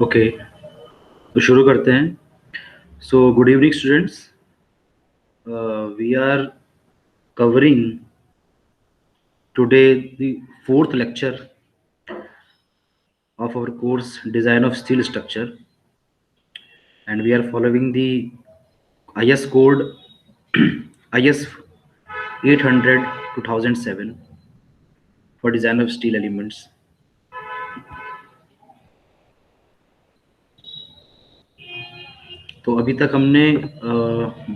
Okay, तो शुरू करते हैं। So good evening students, we are covering today the fourth lecture of our course Design of Steel Structure, and we are following the IS code IS 800 2007 for design of steel elements. तो अभी तक हमने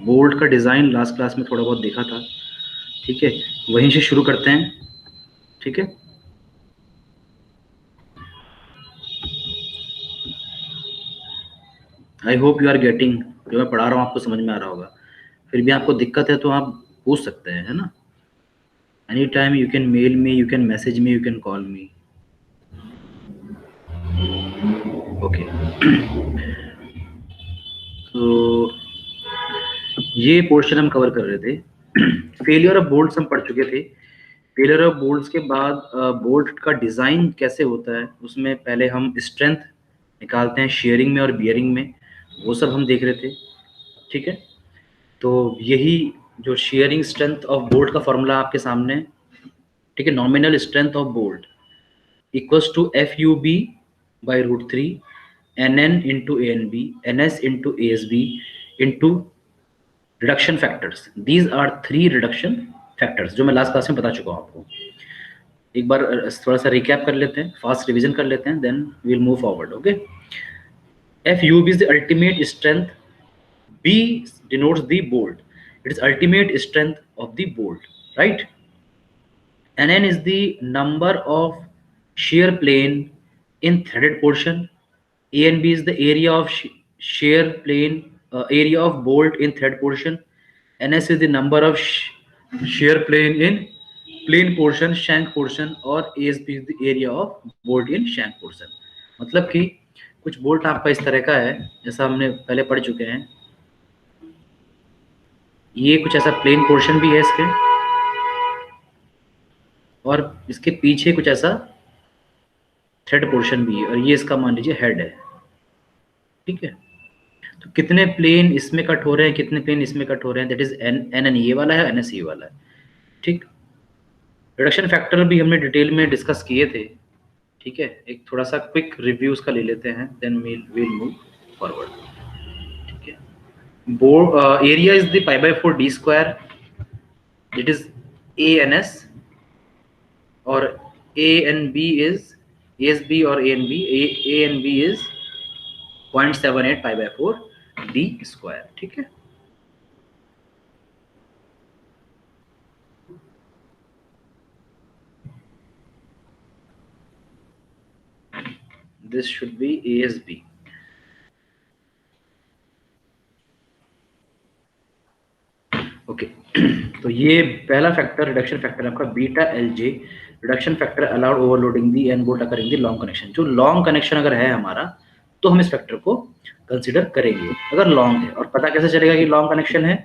bolt का design last class में थोड़ा बहुत देखा था, ठीक है। वहीं से शुरू करते हैं, ठीक है। I hope you are getting, जो मैं पढ़ा रहा हूँ आपको समझ में आ रहा होगा। फिर भी आपको दिक्कत है तो आप पूछ सकते हैं, है ना। Any time you can mail me, you can message me, you can call me. Okay, तो ये पोर्शन हम कवर कर रहे थे। फेलियर ऑफ बोल्ट्स हम पढ़ चुके थे। फेलियर ऑफ बोल्ट्स के बाद बोल्ट का डिज़ाइन कैसे होता है, उसमें पहले हम स्ट्रेंथ निकालते हैं शेयरिंग में और बियरिंग में, वो सब हम देख रहे थे, ठीक है। तो यही जो शेयरिंग स्ट्रेंथ ऑफ बोल्ट का फॉर्मूला आपके सामने, ठीक है। Nominal strength of bolt equals to FUB by √3 NN into ANB NS into ASB into reduction factors. These are 3 reduction factors जो मैं लास्ट क्लास में बता चुका हूँ आपको। एक बार थोड़ा सा रिकैप कर लेते हैं, फास्ट रिवीजन कर लेते हैं, then we will move forward. Okay, FUB is the ultimate strength, B denotes the bolt, it is ultimate strength of the bolt, right? NN is the number of shear plane in threaded portion, ANB is the area of shear plane, area of bolt in thread portion, NS is the number of shear plane in plane portion, shank portion, और ASB is the area of bolt in shank portion। मतलब कि कुछ bolt आपका इस तरह का है, जैसा हमने पहले पढ़ चुके हैं। ये कुछ ऐसा प्लेन पोर्शन भी है इसके, और इसके पीछे कुछ ऐसा थ्रेड पोर्शन भी है, और ये इसका मान लीजिए हेड है, ठीक है। तो कितने प्लेन इसमें कट हो रहे हैं, कितने प्लेन इसमें कट हो रहे हैं, दैट इज एन ये वाला है, NS ये वाला है, ठीक। रिडक्शन फैक्टर भी हमने डिटेल में डिस्कस किए थे, ठीक है। एक थोड़ा सा क्विक रिव्यू उसका ले लेते हैं, देन we'll मूव फॉरवर्ड, ठीक है। Area is the π/4 d square, it is ANS, और ANB इज ASB, और ANB इज 0.78 π/4 d स्क्वायर, ठीक है। This should be ASB। Okay, तो ये पहला फैक्टर रिडक्शन फैक्टर आपका beta LJ, reduction factor allowed overloading the end bolt occurring the long connection. जो long connection अगर है हमारा, तो हम इस फैक्टर को कंसिडर करेंगे अगर लॉन्ग है। और पता कैसे चलेगा कि लॉन्ग कनेक्शन है,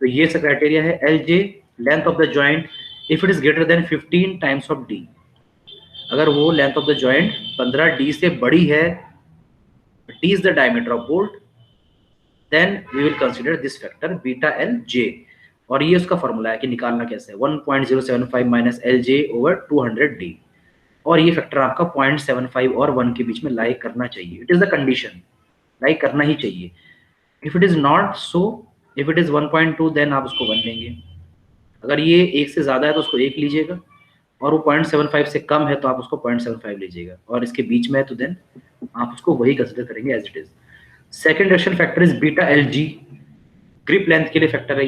तो ये सब क्राइटेरिया है। LJ length of the joint if it is greater than 15 times of D, अगर वो length of the joint 15D से बड़ी है, D is the diameter of bolt, then we will consider this factor beta LJ। और ये उसका formula है कि निकालना कैसे है, 1.075 माइनस LJ ओवर 200D। और ये फैक्टर आपका 0.75 और 1 के बीच में लाई करना चाहिए। It is the condition, lie करना ही चाहिए। If it is not so, if it is 1.2 then आप उसको 1 लेंगे। अगर ये 1 से ज़्यादा है तो उसको 1 लीजिएगा, और वो 0.75 से कम है तो आप उसको 0.75 लीजिएगा, और इसके बीच में है तो देन आप उसको वही कंसिडर करेंगे as it is. Second reduction factor is beta LG, grip length के लिए फैक्टर है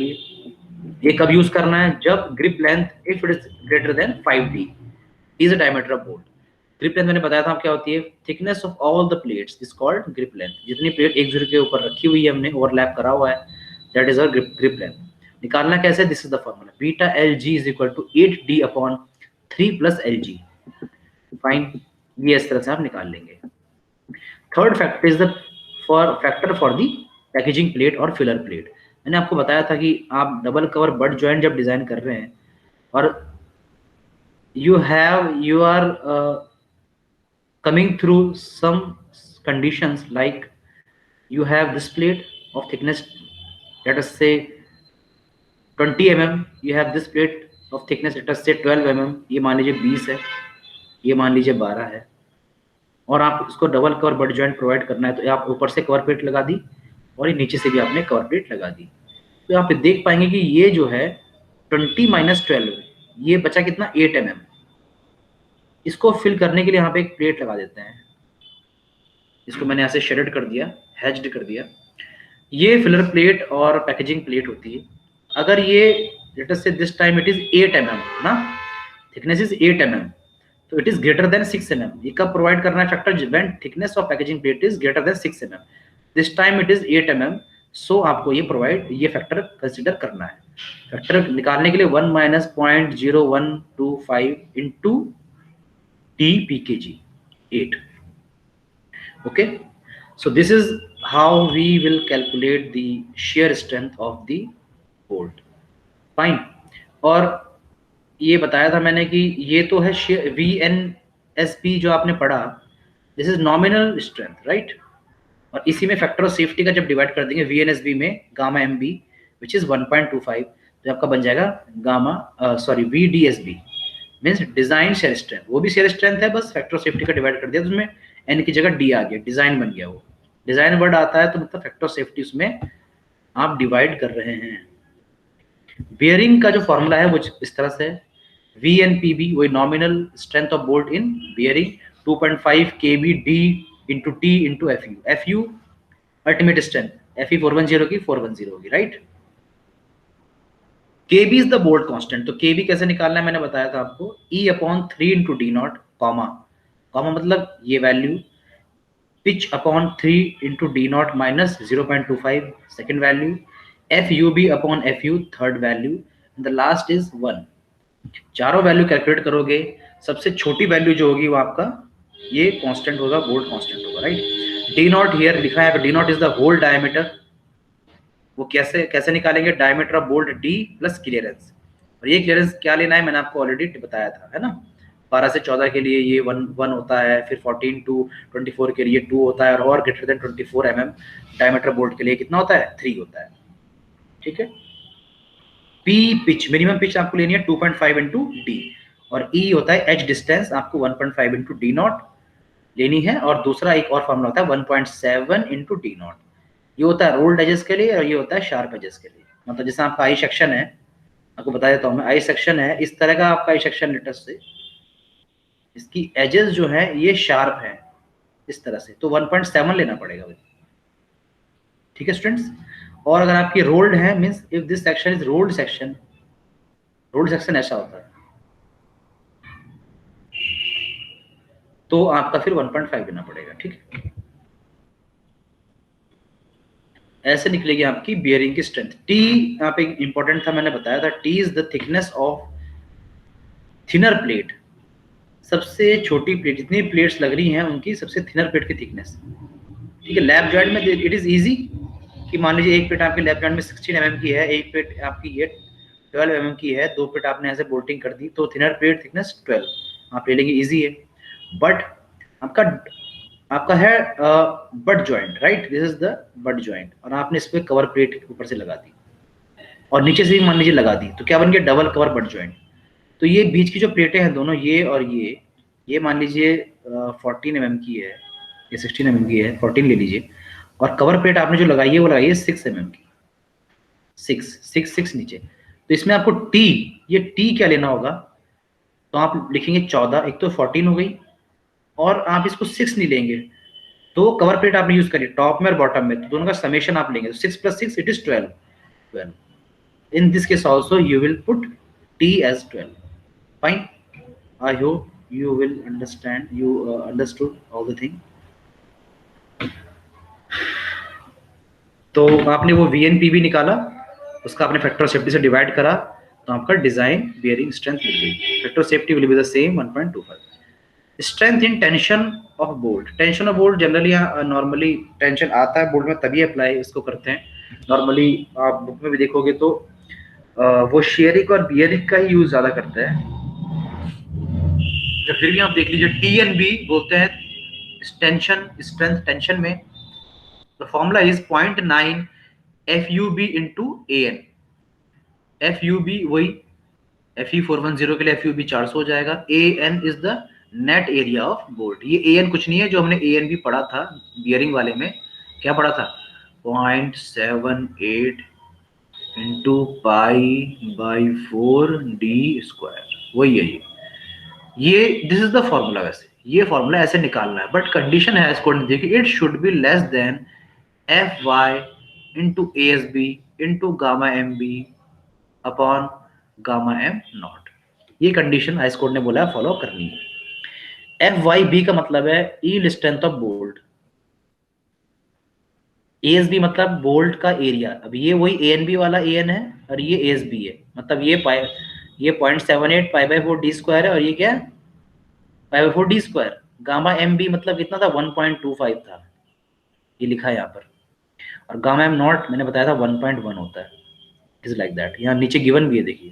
ये कब यूज करना है, जब grip length if it is greater than 5D is the diameter of bolt. Grip length मैंने बताया था क्या होती है, thickness of all the plates is called grip length. जितनी प्लेट एक दूसरे के ऊपर रखी हुई है, हमने ओवरलैप करा हुआ है, that is our grip length. निकालना कैसे, this is the formula, beta LG is equal to 8D upon 3 plus LG। Fine, ये इस तरह से आप निकाल लेंगे। Third factor is the factor for the packaging plate और फिलर प्लेट। मैंने आपको बताया था कि आप डबल कवर बट जॉइंट जब डिजाइन कर रहे हैं, और you are coming through some conditions like you have this plate of thickness, let us say 20 mm, you have this plate of thickness, let us say 12 mm, ये मान लीजिए 20 है, ये मान लीजिए 12 है, और आप इसको double cover butt joint provide करना है, तो आप ऊपर से कवर प्लेट लगा दी और ये नीचे से भी आपने कवर प्लेट लगा दी। तो आप देख पाएंगे कि ये जो है 20 - 12, ये बचा कितना 8 mm। इसको फिल करने के लिए यहाँ पे एक प्लेट लगा देते हैं, इसको मैंने ऐसे शेडेड कर दिया, हैच्ड कर दिया। ये फिलर प्लेट और पैकेजिंग प्लेट होती है। अगर ये लेट अस से this time it is 8 mm ना, थिकनेस इज 8 mm, तो it is greater than 6 mm। ये कब प्रोवाइड करना है factor? When thickness of packaging plate is greater than 6 mm, this time it is 8 mm, सो आपको ये factor consider करना है। फैक्टर निकालने के लिए 1 - 0.0125 into TPKG 8। okay, so this is how we will calculate the shear strength of the bolt, fine। और ये बताया था मैंने कि ये तो है VNSB जो आपने पढ़ा, this is nominal strength, right. और इसी में फैक्टर ऑफ सेफ्टी का जब डिवाइड कर देंगे VNSB में गामा MB विच इज 1.25, तो आपका बन जाएगा VDSB means design shear strength. वो भी शेयर स्ट्रेंथ है, बस फैक्टर ऑफ सेफ्टी का डिवाइड कर दिया तो उसमें N की जगह D आ गया, डिजाइन बन गया। वो डिजाइन वर्ड आता है तो मतलब फैक्टर ऑफ सेफ्टी उसमें आप डिवाइड कर रहे हैं। बियरिंग का जो फॉर्मूला है वो इस तरह से है, VNPB वही nominal strength of bolt in bearing 2.5 kb D into T into FU ultimate strength, FE 410 की 410 होगी, right. KB is the bolt constant, तो KB कैसे निकालना है मैंने बताया था आपको, E/3 इंटू D0, कॉमा मतलब ये value, pitch upon 3 into D0 minus 0.25 second value, FUB/FU third value, and the last is 1। चारों वैल्यू कैलकुलेट करोगे, सबसे छोटी वैल्यू जो होगी वो आपका ये कांस्टेंट होगा, बोल्ट कांस्टेंट होगा, राइट। D0 हियर लिखा है, D0 is the whole diameter. वो कैसे निकालेंगे? Diameter of bolt D plus clearance, और ये क्लियरेंस क्या लेना है मैंने आपको ऑलरेडी बताया था, है ना। 12 से 14 के लिए ये 1 होता है, फिर 14 to 24 के लिए 2 होता है, और greater than 24 mm diameter bolt के लिए कितना होता है? 3 होता है, ठीक है। P पिच, मिनिमम पिच आपको लेनी है 2.5 इंटू D, और E होता है एज डिस्टेंस, आपको 1.5 इंटू D0 लेनी है, और दूसरा एक और फॉर्मूला होता है 1.7 इंटू D0। ये होता है रोल्ड एजेस के लिए और ये होता है शार्प एजेस के लिए। मतलब जैसे आपका आई सेक्शन है, आपको बता देता हूँ मैं, आई सेक्शन है इस तरह का आपका आई सेक्शन लेटर से, इसकी एजेस जो है ये शार्प है इस तरह से, तो 1.7 लेना पड़ेगा भाई, ठीक है स्टूडेंट्स। और अगर आपकी रोल्ड है, means if this section is rolled section, rolled section ऐसा होता है, तो आपका फिर 1.5 लेना पड़ेगा, ठीक है। ऐसे निकलेगी आपकी बियरिंग की स्ट्रेंथ। T यहाँ पे इंपॉर्टेंट था, मैंने बताया था, T is the thickness of thinner plate, सबसे छोटी प्लेट, जितनी प्लेट्स लग रही हैं उनकी सबसे थिनर प्लेट की थिकनेस, ठीक है। लैब जॉइंट में इट इज इजी कि मान लीजिए एक प्लेट आपकी लैब जॉइंट में 16 mm की है, एक प्लेट आपकी ये 12 mm की है, 2 प्लेट आपने ऐसे बोल्टिंग कर दी, तो थिनर प्लेट थिकनेस 12 आप ले लेंगे, इजी है। बट आपका है butt joint, right, this is the butt joint, और आपने इस पे कवर प्लेट ऊपर से लगा दी और नीचे से भी मान लीजिए लगा दी, तो क्या बन गया? Double cover butt joint. तो ये बीच की जो प्लेटें हैं दोनों, ये और ये मान लीजिए 14 mm की है, ये 16 mm की है, 14 ले लीजिए, और कवर प्लेट आपने जो लगाई है वो लगाई है 6 mm की, 6 नीचे। तो इसमें आपको ये T क्या लेना होगा? तो आप लिखेंगे 14, एक तो 14 हो गई, और आप इसको 6 नहीं लेंगे, तो कवर प्लेट आपने यूज करी टॉप में और बॉटम में, तो दोनों का समेशन आप लेंगे, तो 6 + 6 it is 12। In this case also you will put T as 12. Fine. I hope you will understand. You understood all the thing. तो आपने वो VNPB निकाला, उसका आपने फैक्टर ऑफ सेफ्टी से डिवाइड करा, तो आपका डिजाइन बियरिंग स्ट्रेंथ मिल गई। Factor of safety will be the same 1.25। Strength in tension of bolt, tension of bolt generally normally tension आता है बोल्ट में तभी अप्लाई इसको करते हैं। नॉर्मली आप बुक में भी देखोगे तो वो शेयरिंग और बियरिंग का ही यूज ज्यादा करते हैं। जब फिर भी आप देख लीजिए TNB बोलते हैं टेंशन स्ट्रेंथ टेंशन में the formula is 0.9 FUB into AN। FUB वही Fe410 के लिए FUB 400 हो जाएगा। AN is the net area of bolt. ये AN कुछ नहीं है, जो हमने AN भी पढ़ा था बियरिंग वाले में, क्या पढ़ा था, 0.78 इंटू π/4d², वही है ये दिस इज द फॉर्मूला। वैसे ये फॉर्मूला ऐसे निकालना है, बट कंडीशन है इसको देखिए, it should be less then Fy into ASB into gamma MB upon gamma M not. ये कंडीशन हाई कोर्ट ने बोला है फॉलो करनी है। FYB का मतलब है yield strength of bolt, ASB मतलब बोल्ट का एरिया। अब ये वही ANB वाला AN है और ये ASB है, मतलब ये 0.78 π/4d² है, और ये क्या है, π/4d²। गामा MB मतलब कितना था, 1.25 था, ये लिखा है यहाँ पर। और गामा M नॉट मैंने बताया था 1.1 होता है, इज लाइक दैट। यहाँ नीचे गिवन भी है देखिए,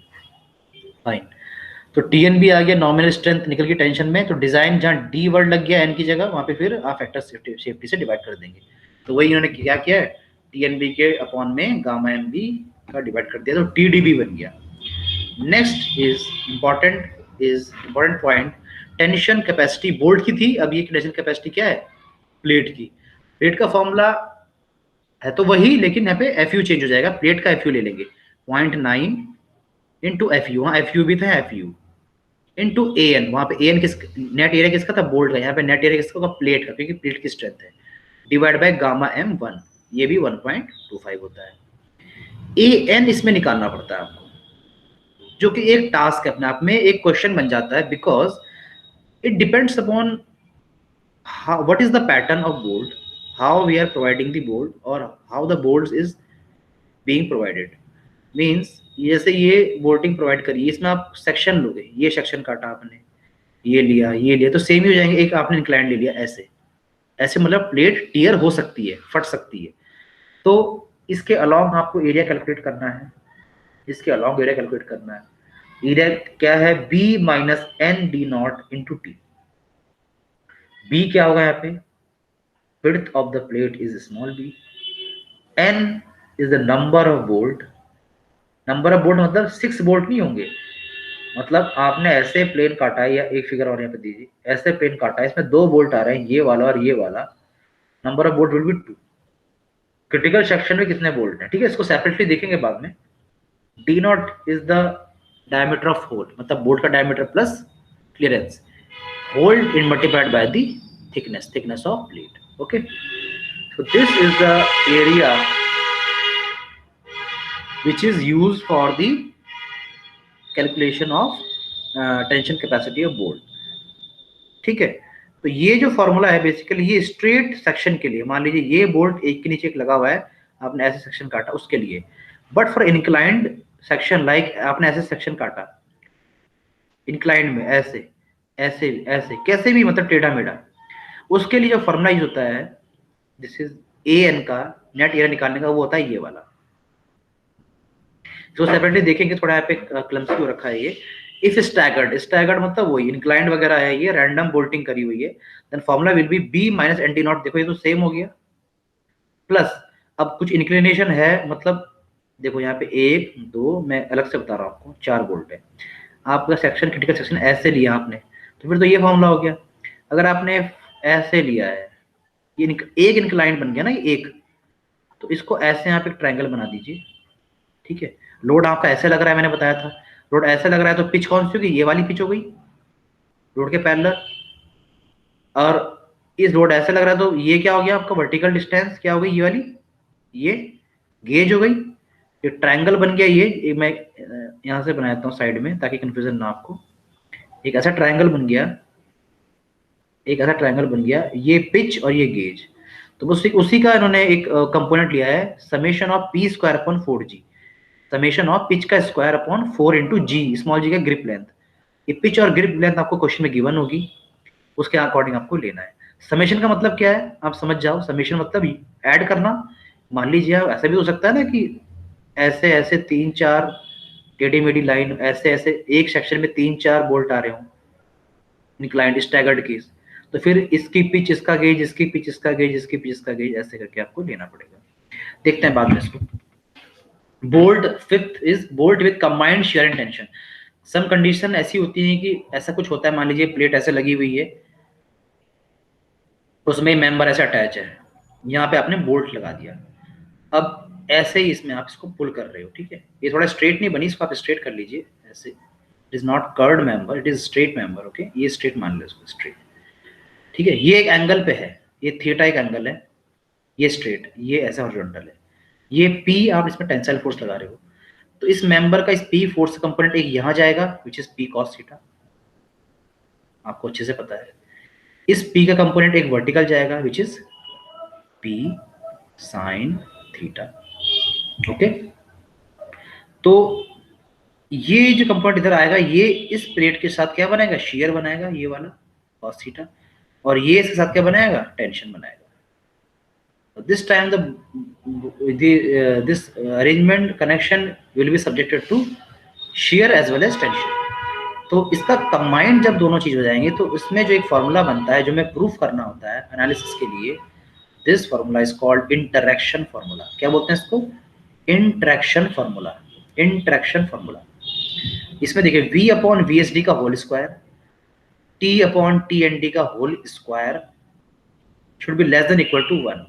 फाइन। तो TNB आ गया, नॉमिनल स्ट्रेंथ निकल गई टेंशन में। तो डिजाइन जहाँ D वर्ड लग गया N की जगह, वहाँ पे फिर आप फैक्टर सेफ्टी से डिवाइड कर देंगे। तो वही इन्होंने क्या किया है, TNB के अपॉन में गामा MB का डिवाइड कर दिया, तो TDB बन गया। Next is important point, tension capacity bolt की थी, अब ये टेंशन कैपेसिटी क्या है, प्लेट की। प्लेट का फॉर्मूला है तो वही, लेकिन यहाँ पे FU चेंज हो जाएगा, प्लेट का FU ले लेंगे 0.9 इंटू FU, वहाँ FU भी था, FU इंटू AN, वहाँ पे AN किस नेट एरिया किसका था, बोल्ट का, यहाँ पे नेट एरिया किसका होगा, प्लेट का, क्योंकि प्लेट की स्ट्रेंथ है, डिवाइड बाय गामा M1, ये भी 1.25 होता है। AN इसमें निकालना पड़ता है आपको, जो कि एक टास्क है अपने आप में, एक क्वेश्चन बन जाता है, because it depends upon what is the pattern of bolt, how we are providing the bolt, or how the bolts is being provided। Means जैसे ये बोल्टिंग प्रोवाइड करी, इसमें आप सेक्शन लोगे, ये सेक्शन काटा आपने, ये लिया, तो सेम ही हो जाएंगे। एक आपने इंक्लाइन ले लिया, ऐसे ऐसे मतलब प्लेट टीयर हो सकती है, फट सकती है। तो इसके अलॉन्ग आपको एरिया कैलकुलेट करना है, इसके अलॉन्ग एरिया कैलकुलेट करना है। एरिया क्या है, B minus ND0 into T। B क्या होगा यहाँ पे, width of the plate is small b, N is the number of bolt। Number of bolt मतलब 6 बोल्ट नहीं होंगे, मतलब आपने ऐसे प्लेन काटा है, या एक फिगर और यहाँ पे दीजिए, ऐसे प्लेन काटा है, इसमें 2 बोल्ट आ रहे हैं, ये वाला और ये वाला, number of bolt will be 2। Critical section में कितने बोल्ट हैं, ठीक है, इसको सेपरेटली देखेंगे बाद में। D0 is the diameter of hole, मतलब बोल्ट का diameter plus clearance, hole in multiplied by the thickness of plate. Okay, so this is the area which is used for the calculation of tension capacity of bolt। ठीक है, तो ये जो formula है basically ये straight section के लिए, मान लीजिए ये बोल्ट एक के नीचे एक लगा हुआ है, आपने ऐसे सेक्शन काटा उसके लिए। But for inclined section, like आपने ऐसे सेक्शन काटा इंक्लाइंड में, ऐसे ऐसे ऐसे कैसे भी, मतलब टेढ़ा मेढ़ा, उसके लिए जो फॉर्मूला यूज होता है, दिस इज AN का नेट एरिया निकालने का, वो होता है ये वाला, जो सेपरेटली देखेंगे, थोड़ा यहाँ पे क्लम्सी हो रखा है ये। इफ स्टैगर्ड मतलब वही इंक्लाइंड वगैरह है, ये रैंडम बोल्टिंग करी हुई है, then formula will be B minus ND0। देखो ये तो सेम हो गया, प्लस अब कुछ इंक्लिनेशन है, मतलब देखो यहाँ पे 1 2, मैं अलग से बता रहा हूँ आपको, 4 बोल्ट है, आपका सेक्शन क्रिटिकल सेक्शन ऐसे लिया आपने, तो फिर तो ये फॉर्मूला हो गया। अगर आपने ऐसे लिया है, ये एक इंक्लाइन बन गया ना, ये एक, तो इसको ऐसे यहाँ पे ट्रायंगल बना दीजिए, ठीक है। लोड आपका ऐसे लग रहा है, मैंने बताया था लोड ऐसे लग रहा है, तो पिच कौन सी होगी, ये वाली पिच हो गई लोड के पैरेलल। और इस लोड ऐसे लग रहा है, तो ये क्या हो गया आपका, वर्टिकल डिस्टेंस क्या हो गई, ये वाली, ये गेज हो गई, ये ट्रायंगल बन गया। ये मैं यहाँ से बना देता हूँ साइड में, ताकि कंफ्यूजन ना आपको। एक ऐसा ट्रायंगल बन गया, एक ऐसा ट्रायंगल बन गया, ये पिच और ये गेज। तो उसी का इन्होंने एक कंपोनेंट लिया है, summation of P² upon 4G, summation of pitch का square upon 4 into G, small g का ग्रिप लेंथ। ये पिच और ग्रिप लेंथ आपको क्वेश्चन में गिवन होगी, उसके अकॉर्डिंग आपको लेना है। समेशन का मतलब क्या है, आप समझ जाओ, समेशन मतलब ऐड करना। मान लीजिए ऐसा भी हो सकता है ना कि ऐसे ऐसे 3-4 टेढ़ी मेढ़ी लाइन, ऐसे ऐसे एक सेक्शन में 3-4 बोल्ट आ रहे हो इंक्लाइंड स्टैगर्ड केस, तो फिर इसकी पिच इसका गेज, इसकी पिच इसका गेज, इसकी पिच इसका गेज, ऐसे करके आपको लेना पड़ेगा। देखते हैं बाद में इसको। Bolt fifth is bolt with combined shear and tension. Some condition ऐसी होती है कि ऐसा कुछ होता है, मान लीजिए प्लेट ऐसे लगी हुई है, उसमें मेंबर ऐसे अटैच है, यहाँ पे आपने बोल्ट लगा दिया, अब ऐसे ही इसमें आप इसको पुल कर रहे हो, ठीक है, ये थोड़ा स्ट्रेट नहीं बनी, इसको आप स्ट्रेट कर लीजिए ऐसे, it is not curved member, it is straight member, okay, ये स्ट्रेट मान लो इसको, स्ट्रेट, ठीक है, ये एक एंगल पे है, ये थीटा एक एंगल है, ये स्ट्रेट, ये ऐसा हॉरिजॉन्टल है, ये पी आप इसमें टेंसाइल फोर्स लगा रहे हो, तो इस मेंबर का इस पी फोर्स कंपोनेंट एक यहां जाएगा which is P cos theta, आपको अच्छे से पता है, इस पी का कंपोनेंट एक वर्टिकल जाएगा which is P sine theta, okay. तो ये जो कंपोनेंट इधर आएगा, ये इस प्लेट के साथ क्या बनाएगा, शियर बनाएगा, ये वाला कॉस थीटा, और ये इसके साथ क्या बनाएगा, टेंशन बनाएगा। This time this arrangement connection will be subjected to shear as well as tension। तो इसका कंबाइंड जब दोनों चीज हो जाएंगे तो इसमें जो एक फॉर्मूला बनता है जो हमें प्रूफ करना होता है एनालिसिस के लिए, this formula is called interaction formula. क्या बोलते हैं इसको, इंटरैक्शन फॉर्मूला, इंटरैक्शन फॉर्मूला। इसमें देखिए v upon V S D का whole square, t upon T N D का whole square should be less than equal to 1,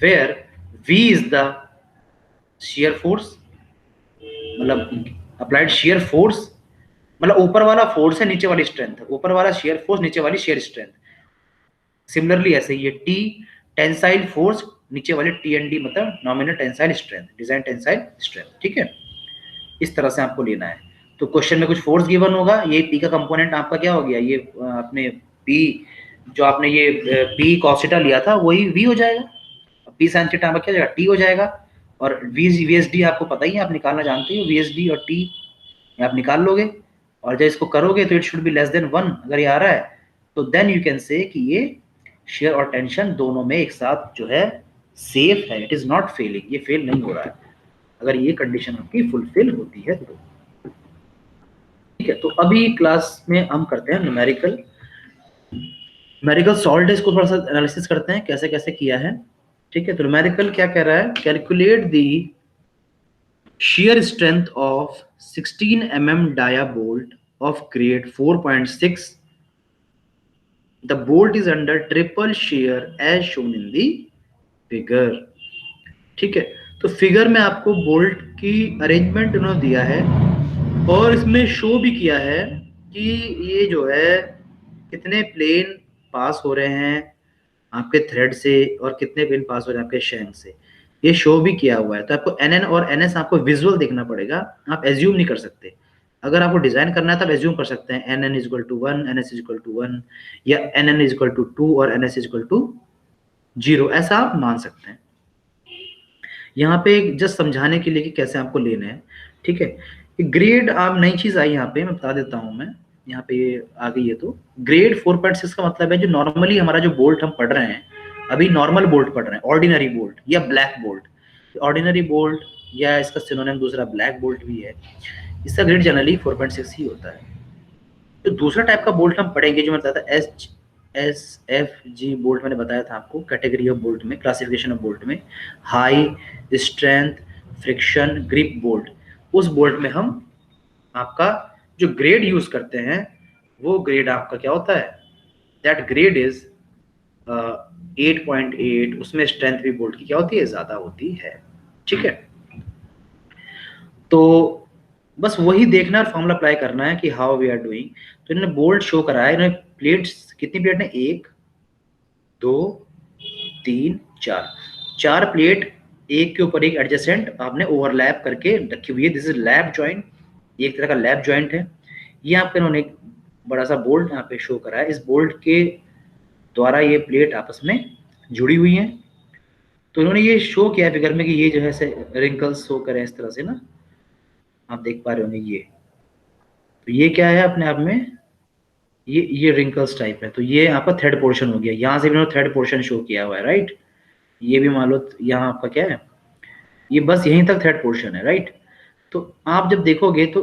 where V is the shear force, मतलब applied shear force, मतलब ऊपर वाला force है नीचे वाली स्ट्रेंथ है, ऊपर वाला shear force नीचे वाली shear स्ट्रेंथ। सिमिलरली ऐसे ये T टेंसाइल फोर्स, नीचे वाले TND मतलब nominal tensile strength, design tensile strength, ठीक है, इस तरह से आपको लेना है। तो क्वेश्चन में कुछ फोर्स गिवन होगा, ये P का कंपोनेंट आपका क्या हो गया, ये आपने P जो आपने ये P cos थीटा लिया था वही V हो जाएगा, पी साइन थीटा क्या जाएगा, टी हो जाएगा, और वीएसडी आपको पता ही है, आप निकालना जानते हो, वीएसडी और टी आप निकाल लोगे, और जब इसको करोगे तो it should be less then 1, अगर ये आ रहा है तो देन यू कैन से कि ये शेयर और टेंशन दोनों में एक साथ जो है सेफ है, इट इज नॉट फेलिंग, ये फेल नहीं हो रहा है, अगर ये कंडीशन आपकी फुलफिल होती है तो, ठीक है। तो अभी क्लास में हम करते हैं न्यूमेरिकल सॉल्व डेज को थोड़ा सा एनालिसिस करते हैं कैसे कैसे किया है, ठीक है। तो न्यूमेरिकल क्या कह रहा है, calculate the shear strength of 16 mm dia bolt of grade 4.6, the bolt is under triple shear as shown in the figure, ठीक है। तो फिगर में आपको बोल्ट की अरेंजमेंट उन्होंने दिया है और इसमें शो भी किया है कि ये जो है कितने प्लेन पास हो रहे हैं आपके थ्रेड से और कितने प्लेन पास हो रहे हैं आपके शैंक से, ये शो भी किया हुआ है। तो आपको NN और NS आपको विजुअल देखना पड़ेगा, आप एज्यूम नहीं कर सकते। अगर आपको डिजाइन करना है तो आप एज्यूम कर सकते हैं NN = 1, NS = 1, या NN = 2 और NS = 0, ऐसा आप मान सकते हैं। यहाँ पे जस्ट समझाने के लिए कि कैसे आपको लेना है, ठीक है। ग्रेड आप नई चीज आई यहाँ पे, मैं बता देता हूँ, मैं यहाँ पे आ गई है। तो ग्रेड 4.6 का मतलब है जो नॉर्मली हमारा जो बोल्ट हम पढ़ रहे हैं, अभी नॉर्मल बोल्ट पढ़ रहे हैं, ऑर्डिनरी बोल्ट या ब्लैक बोल्ट। ऑर्डिनरी बोल्ट या इसका सिनोनिम दूसरा ब्लैक बोल्ट भी है, इसका ग्रेड जनरली 4.6 ही होता है। तो दूसरा टाइप का बोल्ट हम पढ़ेंगे जो मैं बताया था SFG बोल्ट, मैंने बताया था आपको कैटेगरी ऑफ बोल्ट में, क्लासिफिकेशन ऑफ बोल्ट में, high strength friction grip bolt. उस बोल्ट में हम आपका जो ग्रेड यूज करते हैं वो ग्रेड आपका क्या होता है, दैट ग्रेड इज 8.8, उसमें स्ट्रेंथ भी बोल्ट की क्या होती है, ज्यादा होती है, ठीक है। तो बस वही देखना और फॉर्मूला अप्लाई करना है कि हाउ वी आर डूइंग। तो इन्होंने बोल्ट शो कराया, इन्होंने प्लेट्स कितनी प्लेट ने, 1 2 3 4 प्लेट एक के ऊपर एक एडजेसेंट आपने ओवरलैप करके रखी हुई है, दिस इज लैप जॉइंट, ये एक तरह का लैप जॉइंट है। ये आपके इन्होंने एक बड़ा सा बोल्ट यहाँ पे शो करा है, इस बोल्ट के द्वारा ये प्लेट आपस में जुड़ी हुई हैं। तो इन्होंने ये शो किया है फिगर में कि ये जो है रिंकल्स शो करें इस तरह से ना, आप देख पा रहे होंगे ये, तो ये क्या है अपने आप में, ये रिंकल्स टाइप है। तो ये आपका थ्रेड पोर्शन हो गया, यहाँ से भी इन्होंने थ्रेड पोर्शन शो किया हुआ है, राइट। ये भी मान लो यहाँ आपका क्या है, ये बस यहीं तक थ्रेड पोर्शन है, राइट। तो आप जब देखोगे तो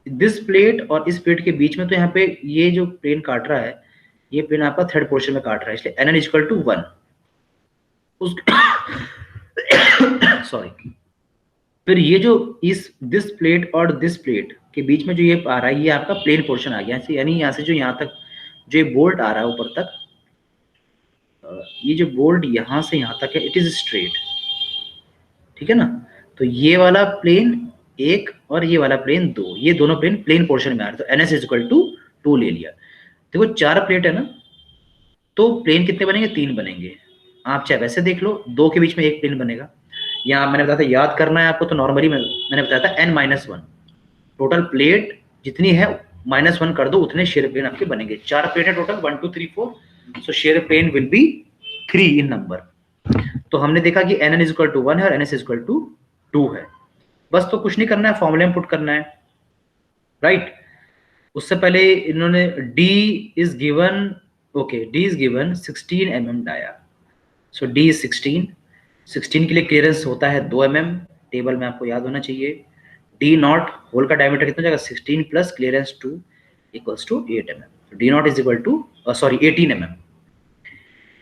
दिस प्लेट और इस प्लेट के बीच में, तो यहाँ पे ये जो प्लेन काट रहा है ये प्लेन आपका थर्ड पोर्शन में काट रहा है, इसलिए nn इक्वल टू 1 उस सॉरी। फिर ये जो इस दिस प्लेट और दिस प्लेट के बीच में जो ये आ रहा है, ये आपका प्लेन पोर्शन आ गया, यानी यहाँ से जो यहाँ तक जो ये बोल्ट आ रहा है ऊपर तक, ये जो बोल्ट यहाँ से यहाँ तक है, इट इज स्ट्रेट, ठीक है ना। तो ये वाला प्लेन एक और ये वाला प्लेन दो, ये दोनों प्लेन प्लेन पोर्शन में आ रहे, तो एन एस इक्वल टू 2 ले लिया। देखो 4 प्लेट है ना, तो प्लेन कितने बनेंगे, 3 बनेंगे। आप चाहे वैसे देख लो, 2 के बीच में एक प्लेन बनेगा। यहाँ मैंने बताया था, याद करना है आपको, तो नॉर्मली मैंने बताया था n-1 टोटल प्लेट जितनी है -1 कर दो, उतने शेयर प्लेन आपके बनेंगे। 4 प्लेट है total, 1 2 3 4, so shear plane will be 3 in number. तो हमने देखा कि nn इज इक्वल टू 1 है और ns इज इक्वल टू 2 है। बस तो कुछ नहीं करना है, फॉर्मूले में पुट करना है, राइट। उससे पहले इन्होंने d is given, okay, d is given 16 mm dia, so d is 16 के लिए क्लियरेंस होता है 2 mm, टेबल में आपको याद होना चाहिए। d नॉट होल का डायमीटर कितना जाएगा, 16 plus clearance 2 equals to 8 mm। d not is equal to sorry 18 mm।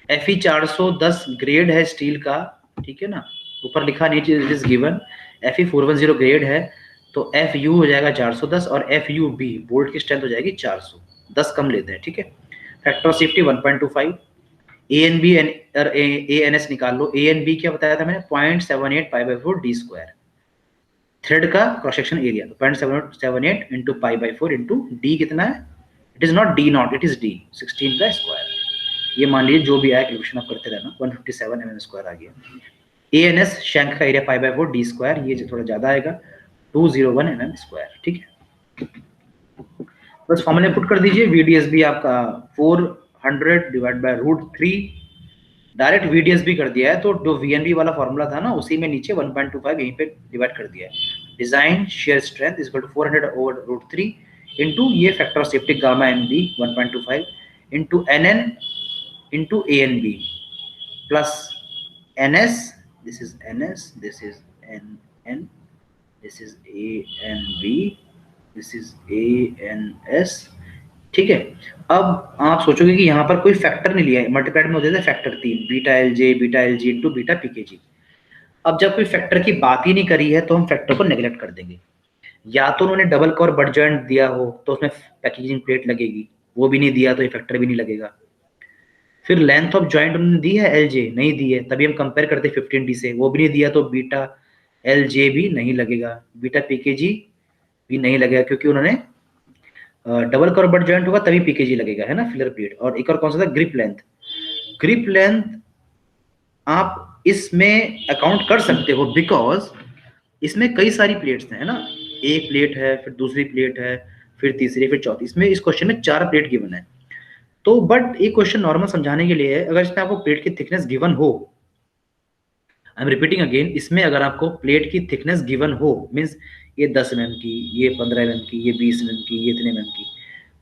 Fe 410 grade है स्टील का, ठीक है ना, ऊपर लिखा नीचे it is given. Fe 410 grade है, तो Fu हो जाएगा 410 और Fub बोल्ट की स्ट्रेंथ हो जाएगी 400, 10 कम लेते हैं, ठीक है। Factor of safety 1.25। ANB ANS निकाल लो। ANB क्या बताया था मैंने, 0.78 π/4 d स्क्वायर, थ्रेड का cross section area, 0.78 into π/4 into d कितना है, it is not d not, it is d 16 का स्क्वायर। ये मान लीजिए जो भी आया कैलकुलेशन आप करते रहना, 157 mm स्क्वायर आ गया। ANS शैंक का एरिया π/4 d स्क्वायर, ये थोड़ा ज्यादा आएगा 201 mm स्क्वायर, ठीक है। बस फॉर्मूले पुट कर दीजिए, VDSB आपका 400 डिवाइड बाय √3, डायरेक्ट VDSB कर दिया है, तो जो VNB वाला फॉर्मूला था ना, उसी में नीचे 1.25 यहीं पे डिवाइड कर दिया है। Design shear strength is equal to 400 over √3 into ये factor of safety gamma MB 1.25 into NN into ANB plus NS, this is NS, this is NN, this is ANB, this is ANS, ठीक है। अब आप सोचोगे कि यहाँ पर कोई फैक्टर नहीं लिया है, मल्टीप्लाइड में होते थे factor 3, beta L G into beta PKG। अब जब कोई फैक्टर की बात ही नहीं करी है, तो हम फैक्टर को नेग्लेक्ट कर देंगे। या तो उन्होंने डबल कोर बट जॉइंट दिया हो, तो उसमें पैकेजिंग प्लेट लगेगी, वो भी नहीं दिया तो ये फैक्टर भी नहीं लगेगा। फिर लेंथ ऑफ जॉइंट उन्होंने दी है LJ, नहीं दी है, तभी हम कंपेयर करते 15D से, वो भी नहीं दिया तो बीटा LJ भी नहीं लगेगा, बीटा PKG भी नहीं लगेगा, क्योंकि उन्होंने डबल कोर बट जॉइंट होगा तभी PKG लगेगा, है ना, फिलर प्लेट। और एक और कौन सा था, ग्रिप लेंथ। ग्रिप लेंथ आप इसमें अकाउंट कर सकते हो, बिकॉज इसमें कई सारी प्लेट्स हैं, है ना, एक प्लेट है, फिर दूसरी प्लेट है, फिर तीसरी, फिर चौथी, इसमें इस क्वेश्चन में 4 प्लेट गिवन है। तो बट एक क्वेश्चन नॉर्मल समझाने के लिए है, अगर इसमें आपको प्लेट की थिकनेस गिवन हो, आई एम रिपीटिंग अगेन, इसमें अगर आपको प्लेट की थिकनेस गिवन हो, मींस ये 10 mm की, ये 15 mm की, ये 20 mm की, ये इतने mm की,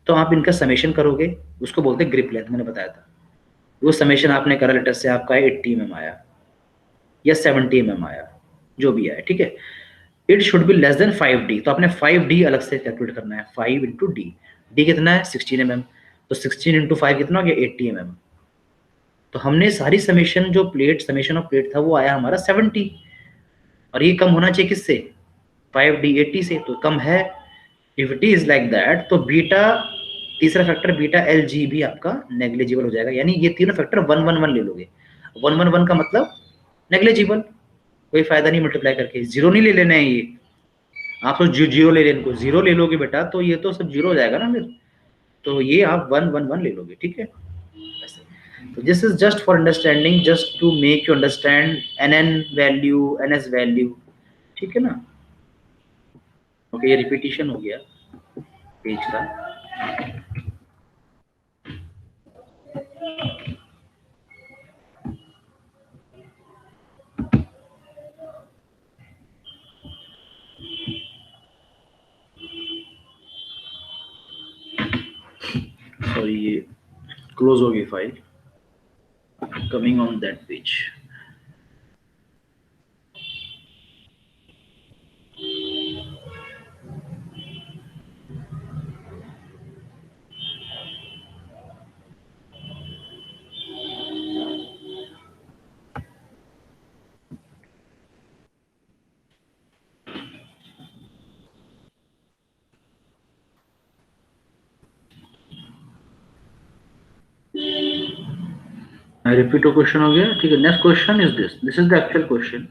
तो आप इनका समेशन करोगे, उसको बोलते हैं ग्रिप लेंथ, मैंने बताया था। वो समेशन आपने करा, लेटर से आपका 80 mm आया या 70 mm आया, जो भी आया, ठीक है। It should be less then 5D, तो आपने 5D अलग से कैलकुलेट करना है, 5 इंटू डी। डी कितना है, 16 mm, तो 16 इंटू 5 कितना हो गया, 80 mm। तो हमने सारी समेशन जो प्लेट, समेशन ऑफ प्लेट था, वो आया हमारा 70, और ये कम होना चाहिए किससे, 5D 80 से, तो कम है। If it is like that, तो बीटा, तीसरा फैक्टर बीटा LG भी आपका नेग्लिजिबल हो जाएगा, यानी ये तीनों फैक्टर 111 ले लोगे। 111 का मतलब नेग्लिजिबल, कोई फायदा नहीं मल्टीप्लाई करके, जीरो नहीं ले लेना है ये, आप तो जीरो ले लेने को, जीरो ले लोगे बेटा तो ये तो सब जीरो हो जाएगा ना फिर, तो ये आप 111 ले लोगे, ठीक है। तो this is just for understanding, just to make you understand NN value, NS value, ठीक है ना। ओके, ये रिपीटिशन हो गया पेज का। सॉरी, ये क्लोज हो गई file, coming on that page. Repeat question हो गया, ठीक है। Next question is this is the actual question,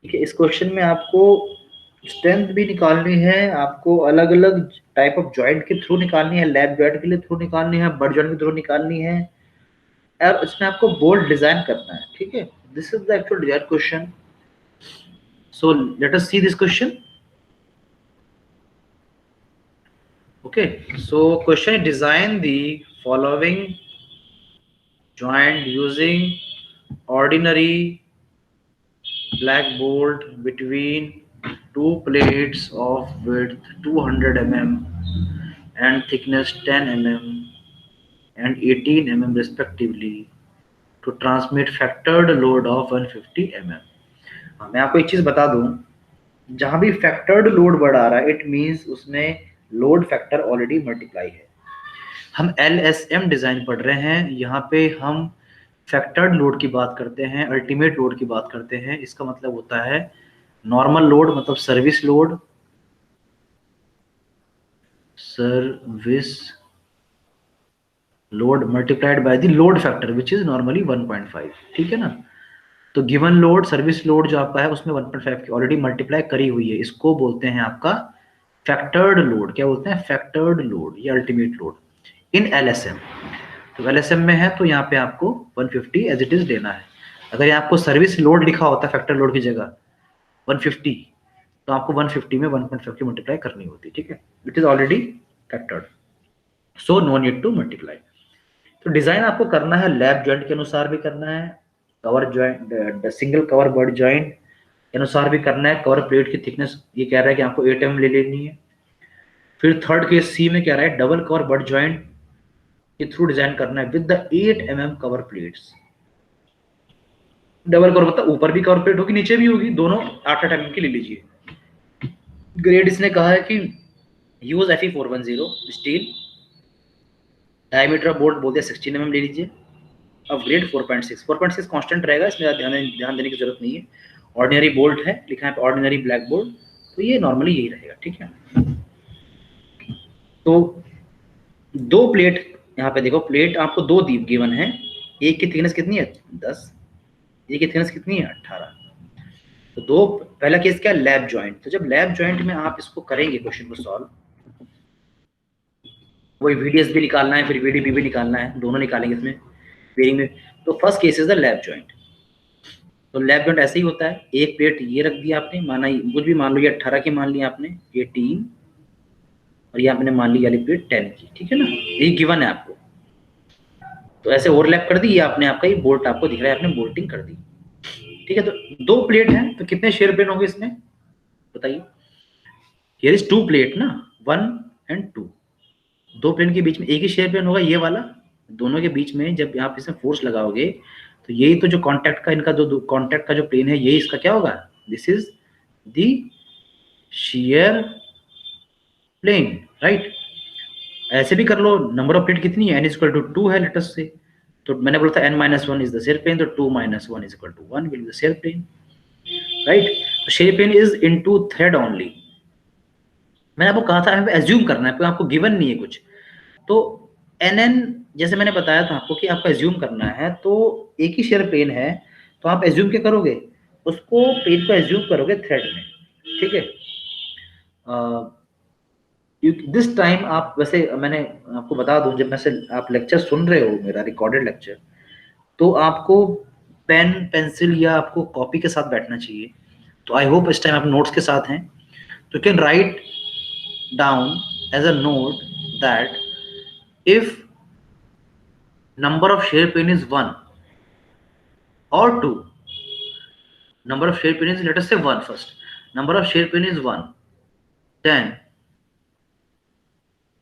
ठीक है। इस क्वेश्चन में आपको स्ट्रेंथ भी निकालनी है, आपको अलग अलग टाइप ऑफ जॉइंट के थ्रू निकालनी है, लैब जॉइंट के लिए थ्रू निकालनी है, बट जॉइंट के थ्रू निकालनी है, और इसमें आपको बोल्ट डिजाइन करना है, ठीक है। This is the actual design question. So let us see this question. Okay, so question is design the following joint using ordinary black bolt between two plates of width 200 mm and thickness 10 mm and 18 mm respectively to transmit factored load of 150 mm। मैं आपको एक चीज बता दूं, जहां भी factored load बढ़ आ रहा है इट मींस उसमें लोड फैक्टर ऑलरेडी मल्टीप्लाई है। हम LSM डिजाइन पढ़ रहे हैं, यहाँ पे हम फैक्टर्ड लोड की बात करते हैं, अल्टीमेट लोड की बात करते हैं। इसका मतलब होता है नॉर्मल लोड मतलब service load, multiplied by the load factor which is normally 1.5, ठीक है ना। तो गिवन लोड सर्विस लोड जो आपका है उसमें 1.5 की ऑलरेडी मल्टीप्लाई करी हुई है, इसको बोलते हैं आपका फैक्टर्ड लोड। क्या बोलते हैं? फैक्टर्ड लोड या अल्टीमेट लोड इन LSM। तो LSM में है तो यहाँ पे आपको 150 एज इट इज लेना है। अगर यहाँ आपको सर्विस लोड लिखा होता फैक्टर लोड की जगह 150, तो आपको 150 में 1.5 की मल्टीप्लाई करनी होती, ठीक है। It is already factored, so no need to multiply. तो डिजाइन आपको करना है लैब जॉइंट के अनुसार भी करना है, cover joint single cover bird joint के अनुसार भी करना है। कवर प्लेट की थिकनेस ये कह रहा है कि आपको 8 mm ले लेनी है। फिर थर्ड केस C में कह रहा है डबल कवर बर्ड जॉइंट के थ्रू डिजाइन करना है with the 8 mm cover plates. Double cover मतलब ऊपर भी कवर प्लेट होगी नीचे भी होगी, दोनों 8-8 mm की ले लीजिए। ग्रेड इसने कहा है कि use Fe410 steel, diameter of bolt बोल दिया 16 mm ले लीजिए। अब ग्रेड 4.6 कांस्टेंट रहेगा, इसमें ध्यान देने की जरूरत नहीं है। ऑर्डिनरी बोल्ट है लिखा है ऑर्डिनरी ब्लैक बोल्ट, तो ये नॉर्मली यही रहेगा, ठीक है। तो दो प्लेट यहाँ पे देखो, प्लेट आपको दो दी गिवन है, एक की थिकनेस कितनी है 10, एक की थिकनेस कितनी है 18। तो दो, पहला केस क्या है लैब जॉइंट। तो जब लैब जॉइंट में आप इसको करेंगे क्वेश्चन को सॉल्व, वही VDS भी निकालना है फिर VDB भी निकालना है, दोनों निकालेंगे इसमें बेरिंग में। तो first case is the lab joint. तो लैब जॉइंट ऐसे ही होता है, एक प्लेट ये रख दी आपने, माना कुछ भी मान लो, ये 18 की मान ली आपने, ये 3 और ये आपने मान ली वाली प्लेट 10 की, ठीक है ना। ये गिवन है आपको, तो ऐसे ओवरलैप कर दी, ये आपने आपका ये बोल्ट आपको दिख रहा है, आपने बोल्टिंग कर दी, ठीक है। तो दो प्लेट हैं तो कितने शेयर प्लेन होंगे इसमें बताइए। हियर इज 2 प्लेट ना, 1 and 2, दो प्लेन के बीच में एक ही शेयर प्लेन होगा ये वाला। दोनों के बीच में जब आप इसमें फोर्स लगाओगे तो यही तो जो कांटेक्ट का इनका जो कांटेक्ट का जो प्लेन है यही इसका क्या होगा, this is the shear plane, right. ऐसे भी कर लो, नंबर ऑफ प्लेट कितनी है n इक्वल टू 2 है लेट अस से, तो मैंने बोला था n-1 is the shear plane, तो 2-1 is equal to 1 will be the shear plane, right. Shear plane is into thread only. मैंने आपको कहा था हमें एज्यूम करना है, आपको गिवन नहीं है कुछ। तो NN जैसे मैंने बताया था आपको कि आपको एज्यूम करना है, तो एक ही शेयर प्लेन है तो आप एज्यूम क्या करोगे, उसको प्लेन को एज्यूम करोगे थ्रेड में, ठीक है। दिस टाइम आप वैसे मैंने आपको बता दूं, जब मैं से आप लेक्चर सुन रहे हो मेरा रिकॉर्डेड लेक्चर, तो आपको पेन पेंसिल या आपको कॉपी के साथ बैठना चाहिए। तो आई होप इस टाइम आप नोट्स के साथ हैं, तो can write down as a note that if number of share plane is 1 or 2, number of share plane is, let us say 1 first, number of share plane is 1, then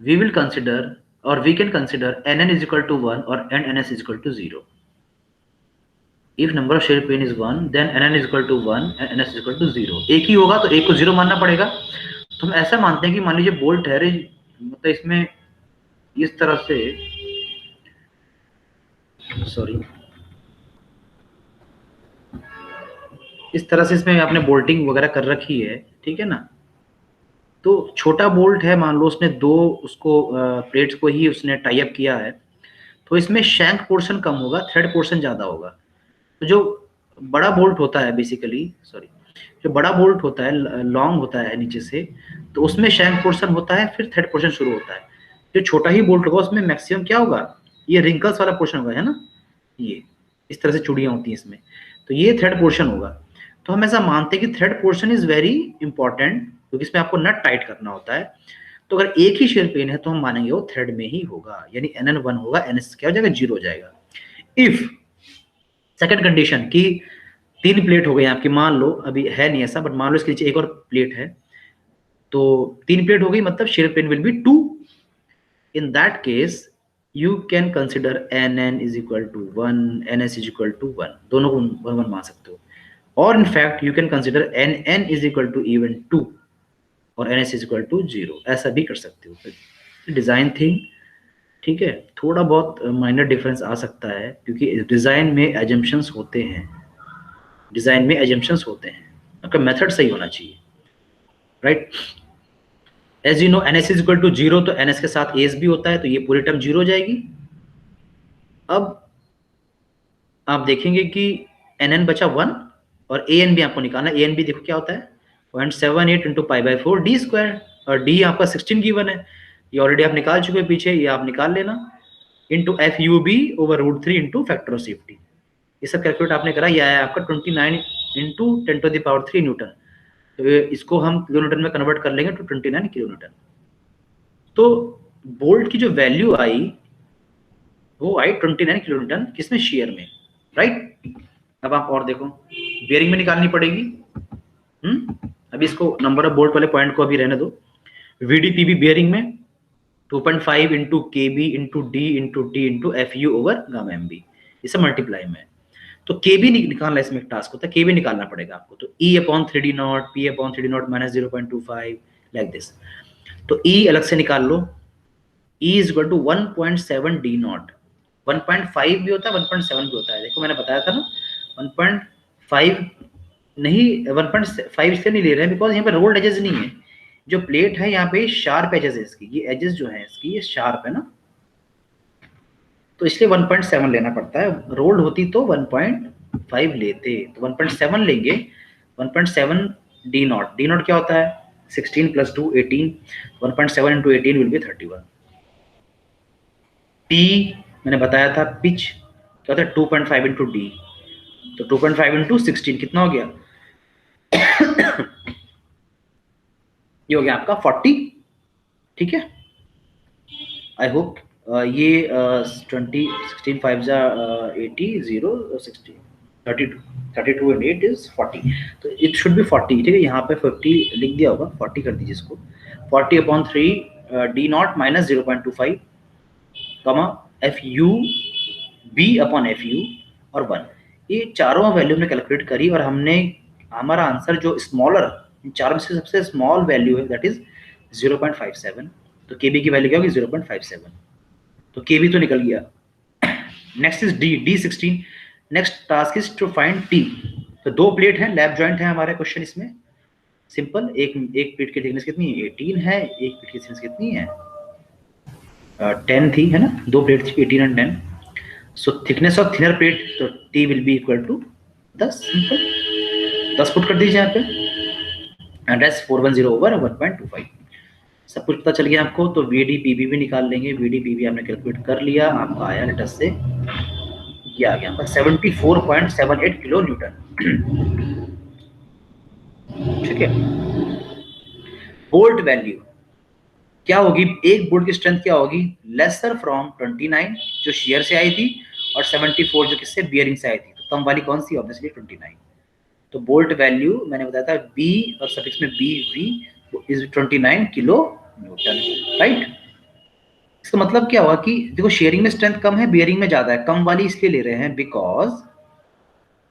we will consider or we can consider NN is equal to 1 or NNS is equal to 0. if number of share plane is 1 then NN is equal to 1 and NS is equal to 0। एक ही होगा तो एक को 0 मानना पड़ेगा। तो हम ऐसा मानते हैं कि मान लीजिए बोल्ट है, मतलब इसमें इस तरह से, सॉरी, इस तरह से इसमें आपने बोल्टिंग वगैरह कर रखी है, ठीक है ना। तो छोटा बोल्ट है, मान लो उसने दो उसको प्लेट्स को ही उसने टाई अप किया है, तो इसमें शैंक पोर्शन कम होगा, थ्रेड पोर्शन ज्यादा होगा। तो जो बड़ा बोल्ट होता है बेसिकली, सॉरी, जो बड़ा बोल्ट होता है लॉन्ग होता है नीचे से, तो उसमें शैंक पोर्शन होता है, फिर थ्रेड पोर्शन शुरू होता है। जो छोटा ही बोल्ट होगा उसमें मैक्सिमम क्या होगा, ये रिंकल्स वाला पोर्शन होगा, है ना, ये इस तरह से चूड़ियां होती हैं इसमें, तो ये थ्रेड पोर्शन होगा। तो हम ऐसा मानते हैं कि thread portion is very important, क्योंकि इसमें आपको नट टाइट करना होता है। तो अगर एक ही शेयर पेन है तो हम मानेंगे वो थ्रेड में ही होगा, यानी NN1 होगा, NS क्या हो जाएगा, 0 हो जाएगा। इफ सेकंड कंडीशन की 3 प्लेट हो गई आपकी, मान लो अभी है नहीं ऐसा, बट मान लो इसके नीचे एक और प्लेट है, तो 3 प्लेट हो गई, मतलब shear plane will be 2। In that case you can consider NN is equal to 1, NS is equal to 1, दोनों को 1 मान सकते हो। और in fact you can consider NN is equal to even 2 और NS is equal to 0, ऐसा भी कर सकते हो। डिजाइन थिंग, ठीक है, थोड़ा बहुत माइनर डिफरेंस आ सकता है, क्योंकि डिजाइन में एजम्पशंस होते हैं, आपका मेथड सही होना चाहिए, right. As you know NS is equal to 0, तो NS के साथ AS भी होता है, तो ये पूरी टर्म 0 हो जाएगी। अब आप देखेंगे कि NN बचा 1 और AN भी आपको निकालना है। AN भी देखो क्या होता है, 0.78 इंटू π/4 d स्क्वायर, और d आपका 16 गिवन है, ये ऑलरेडी आप निकाल चुके हैं पीछे, ये आप निकाल लेना, into FUB over √3 into factor of safety. ये सब कैलकुलेट आपने करा, ये आया आपका 29 इंटू 10⁻³ न्यूटन। तो इसको हम किलो न्यूटन में कन्वर्ट कर लेंगे तो 29 किलो न्यूटन। तो बोल्ट की जो वैल्यू आई वो आई 29 किलो न्यूटन, किसमें, शेयर में, राइट। अब आप और देखो, बेयरिंग में निकालनी पड़ेगी। अभी इसको नंबर ऑफ बोल्ट वाले पॉइंट को अभी रहने दो। VDPB बेयरिंग में 2.5 into KB into D into D into FU over gamma MB, इसे मल्टीप्लाई में। तो KB निकालना इसमें एक टास्क होता है, KB निकालना पड़ेगा आपको। तो E/3D0, P/3D0 minus 0.25 like this. तो E अलग से निकाल लो, E is equal to 1.7 D0, 1.5 भी होता है, 1.7 भी होता है। देखो मैंने बताया था ना, 1.5 नहीं, 1.5 इसलिए नहीं ले रहे हैं बिकॉज यहाँ पे रोल्ड एजेस नहीं है। जो प्लेट है यहाँ पे शार्प एजेस है इसकी, ये एजेस जो है इसकी ये शार्प है ना, तो इसलिए 1.7 लेना पड़ता है। रोल्ड होती तो 1.5 लेते, तो 1.7 लेंगे। 1.7 D0 क्या होता है, 16 + 2 18, 1.7 इंटू 18 विल बी 31। P मैंने बताया था, पिच क्या होता है, 2.5 इंटू D, तो 2.5 इंटू 16 कितना हो गया ये हो गया आपका 40, ठीक है। आई होप ये 20 16 5 जा 80 0 60 32 32 एंड 8 इज 40, तो इट शुड बी 40, ठीक है। यहाँ पे 50 लिख दिया होगा, 40 कर दीजिए इसको। 40/3 D0 माइनस 0.25 कमा FUB/FU और 1, ये चारों वैल्यू में कैलकुलेट करी, और हमने हमारा आंसर जो स्मॉलर, इन चारों में से सबसे स्मॉल वैल्यू है, दैट इज 0.57। तो KB की वैल्यू क्या होगी, 0.57, तो KB तो निकल गया। Next is D16। Next task is to find T। तो 2 प्लेट है, लैब जॉइंट है हमारे क्वेश्चन इसमें, सिंपल। एक प्लेट की थिकनेस कितनी है, 18 है, एक प्लेट की थिकनेस कितनी है, 10 थी, है ना, 2 प्लेट थी, 18 and 10। So thickness of thinner plate, तो T will be equal to 10, simple 10 put कर दीजिए यहाँ पे, एंड एस 410 ओवर 1.25, सब कुछ पता चल गया आपको। तो VDPB भी निकाल लेंगे, VDPB आपने कैलकुलेट कर लिया, आपका आया लेटस से ये आ गया आपका 74.78 किलो न्यूटन, ठीक है। बोल्ट वैल्यू क्या होगी, एक बोल्ट की स्ट्रेंथ क्या होगी, लेसर फ्रॉम 29 जो शेयर से आई थी, और 74 जो किससे, बियरिंग से आई थी। तो कम वाली कौन सी, ऑब्वियसली 29। तो बोल्ट वैल्यू मैंने बताया था B और सफिक्स में BV is 29 kilo Newton, right. इसका मतलब क्या हुआ कि देखो शेयरिंग में स्ट्रेंथ कम है, बियरिंग में ज्यादा है। कम वाली इसलिए ले रहे हैं बिकॉज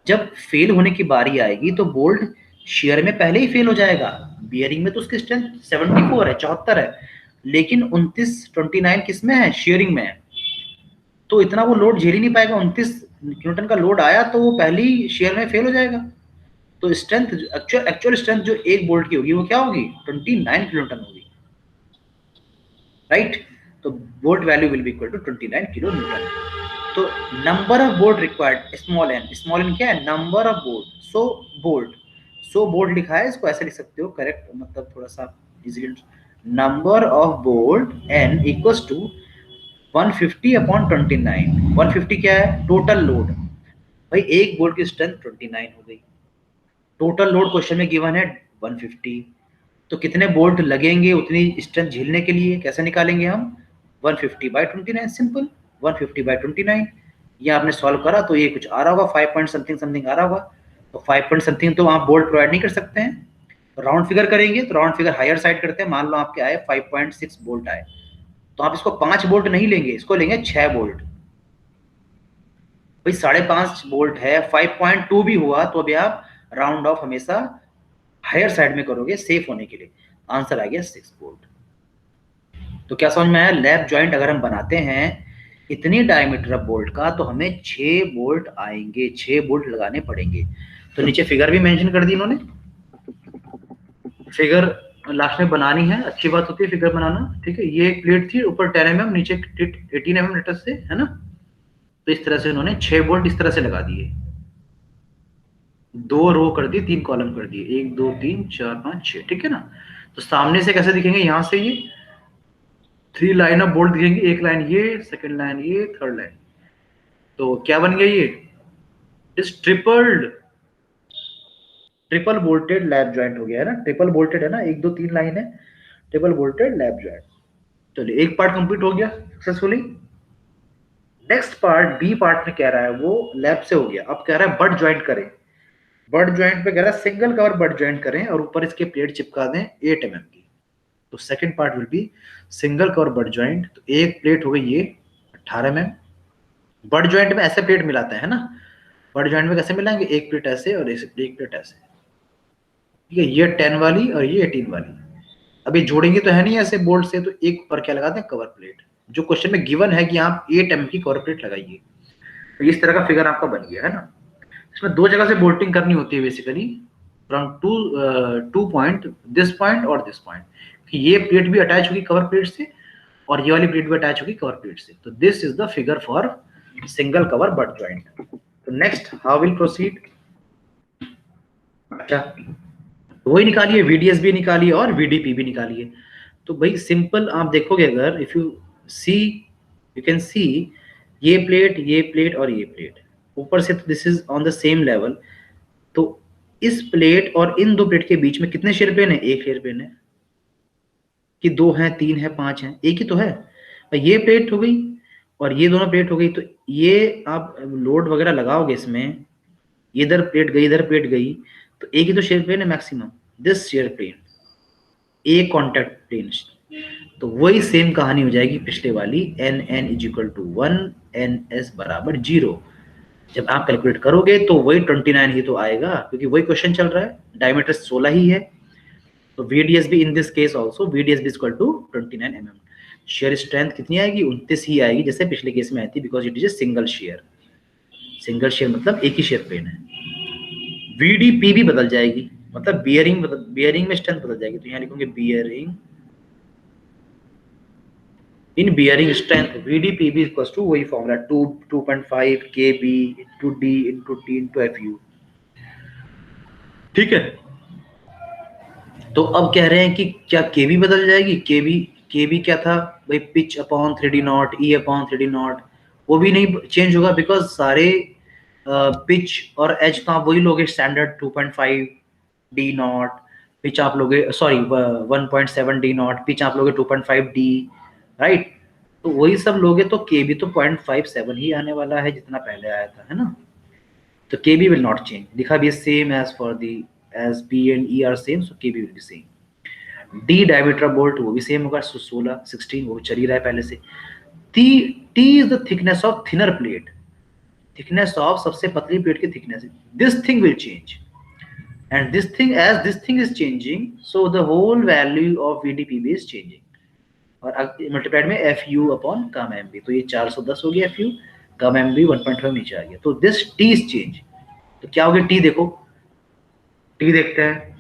जब फेल होने की बारी आएगी तो बोल्ट शेयर में पहले ही फेल हो जाएगा। बियरिंग में तो उसकी स्ट्रेंथ 74 है, 74 है, लेकिन 29 किस में है, शेयरिंग में है, तो इतना वो लोड झेल ही नहीं पाएगा। 29 न्यूटन का लोड आया तो वो पहले ही शेयर में फेल हो जाएगा। तो स्ट्रेंथ, एक्चुअल स्ट्रेंथ जो एक बोल्ट की होगी वो क्या होगी, 29 किलो न्यूटन होगी, राइट। तो bolt value will be equal to 29 kilo newton. तो number of bolt required small N क्या है, number of bolt, so bolt लिखा है, इसको ऐसे लिख सकते हो करेक्ट, मतलब थोड़ा सा easy, number of bolt n equals to 150 upon 29। 150 क्या है, टोटल लोड, भाई एक बोल्ट की स्ट्रेंथ 29 हो गई, टोटल लोड क्वेश्चन में गिवन है 150, तो कितने बोल्ट लगेंगे उतनी स्ट्रेंथ झेलने के लिए, कैसे निकालेंगे हम, 150 बाई 29, सिंपल 150 बाई 29। ये आपने सॉल्व करा तो ये कुछ आ रहा होगा 5 पॉइंट समथिंग समथिंग आ रहा होगा, तो 5 पॉइंट समथिंग तो आप बोल्ट प्रोवाइड नहीं कर सकते हैं, तो राउंड फिगर करेंगे, तो राउंड फिगर हायर साइड करते हैं, मान लो आपके आए 5.6 बोल्ट आए, तो आप इसको 5 बोल्ट नहीं लेंगे, इसको लेंगे 6 बोल्ट, भाई 5.5 बोल्ट है, 5.2 भी हुआ तो अभी आप राउंड ऑफ हमेशा हायर साइड में करोगे सेफ होने के लिए, आंसर आ गया 6 बोल्ट। तो क्या समझ में आया, लैप जॉइंट अगर हम बनाते हैं इतनी डायमीटर ऑफ बोल्ट का तो हमें 6 बोल्ट आएंगे, 6 बोल्ट लगाने पड़ेंगे। तो नीचे फिगर भी मेंशन कर दी इन्होंने, फिगर लास्ट में बनानी है, अच्छी बात होती है फिगर बनाना, ठीक है। ये एक प्लेट थी, ऊपर 10 mm, नीचे 18 mm लेटर से, है ना, तो इस तरह से उन्होंने 6 बोल्ट इस तरह से लगा दिए, 2 रो कर दिए, 3 कॉलम कर दिए, 1 2 3 4 5 6, ठीक है ना। तो सामने से कैसे दिखेंगे, यहां से ये 3 लाइन ऑफ बोल्ट दिखेंगे, एक लाइन ये, सेकंड लाइन ये, थर्ड लाइन, तो क्या बन गया ये, इस ट्रिपल बोल्टेड लैप जॉइंट हो गया है ना, ट्रिपल बोल्टेड है ना, 1 2 3 लाइन है, ट्रिपल बोल्टेड लैप जॉइंट। चलिए एक पार्ट कंप्लीट हो गया successfully. Next part B part में कह रहा है वो लैप से हो गया, अब कह रहा है बट ज्वाइंट करें, बट ज्वाइंट पे कह रहा है सिंगल कवर बट ज्वाइंट करें और ऊपर इसके प्लेट चिपका दें 8 mm की। तो second part will be single cover but joint, तो एक प्लेट हो गई ये 18 mm, बट ज्वाइंट में ऐसे प्लेट मिलाते हैं ना, बट ज्वाइंट में कैसे मिलाएंगे, एक प्लेट ऐसे और एक प्लेट ऐसे, ठीक है, ये 10 वाली और ये 18 वाली, अभी जोड़ेंगे तो है नहीं ऐसे बोल्ट से, तो एक पर क्या लगाते हैं, कवर प्लेट, जो क्वेश्चन में गिवन है कि आप 8 mm की कवर प्लेट लगाइए, तो इस तरह का फिगर आपका बन गया है ना। इसमें 2 जगह से बोल्टिंग करनी होती है basically, from two point, this point और दिस पॉइंट, कि ये प्लेट भी अटैच होगी कवर प्लेट से और ये वाली प्लेट भी अटैच होगी कवर प्लेट से, तो this is the figure for single cover but joint. तो नेक्स्ट हाउ विल प्रोसीड, अच्छा वही निकालिए, वीडीएस भी निकालिए और वीडीपी भी निकालिए। तो भाई सिंपल आप देखोगे, अगर if you see, you can see ये प्लेट और ये प्लेट ऊपर से, this is on the same level, तो इस प्लेट और इन 2 प्लेट के बीच में कितने शेयर पेन है, एक शेयर पेन है कि 2 हैं, 3 है, 5 हैं, एक ही तो है, ये प्लेट हो गई और ये दोनों प्लेट हो गई, तो ये आप लोड वगैरह लगाओगे इसमें, इधर प्लेट गई इधर प्लेट गई, तो एक ही तो शेयर प्लेन है मैक्सिमम, दिस शेयर प्लेन, एक कॉन्टैक्ट प्लेन, तो वही सेम कहानी हो जाएगी पिछले वाली, N N is equal to 1, N S बराबर 0। जब आप कैलकुलेट करोगे तो वही 29 ही तो आएगा, क्योंकि वही क्वेश्चन चल रहा है, डायमीटर 16 ही है, तो VDS भी in this case also VDS भी equal to 29 mm। Shear strength कितनी आएगी, 29 ही आएगी, जैसे पिछले केस में आई थी, because it is a single share मतलब एक ही शेयर प्लेन है। VDP भी बदल जाएगी, मतलब बियरिंग में स्ट्रेंथ बदल जाएगी, तो यहाँ लिखोगे bearing, in bearing strength VDPB equals to वही formula 2.5 KB into D into T into FU, ठीक है। तो अब कह रहे हैं कि क्या KB बदल जाएगी, KB क्या था भाई, pitch upon 3D not, E upon 3D not, वो भी नहीं चेंज होगा, बिकॉज सारे पिच और एज तो आप वही लोगे स्टैंडर्ड 2.5 D नॉट, पिच आप लोगे सॉरी 1.7 D नॉट, पिच आप लोगे 2.5 D, राइट, तो वही सब लोगे, तो KB तो 0.57 ही आने वाला है जितना पहले आया था, है ना। तो KB will not change, दिखा भी same as for the as B and E are same, so KB will be same। D diameter bolt वो भी सेम होगा, 16 16 वो चल ही रहा है पहले से। T is the thickness of thinner plate, thickness of सबसे पतली प्लेट की thickness, this thing will change and this thing, as this thing is changing, so the whole value of VDPB is changing, और multiplied में FU upon कम MB, तो ये 410 हो गया FU, कम MB 1.5 नीचे आ गया, तो दिस T is change। तो क्या हो गया T, देखो T देखते हैं,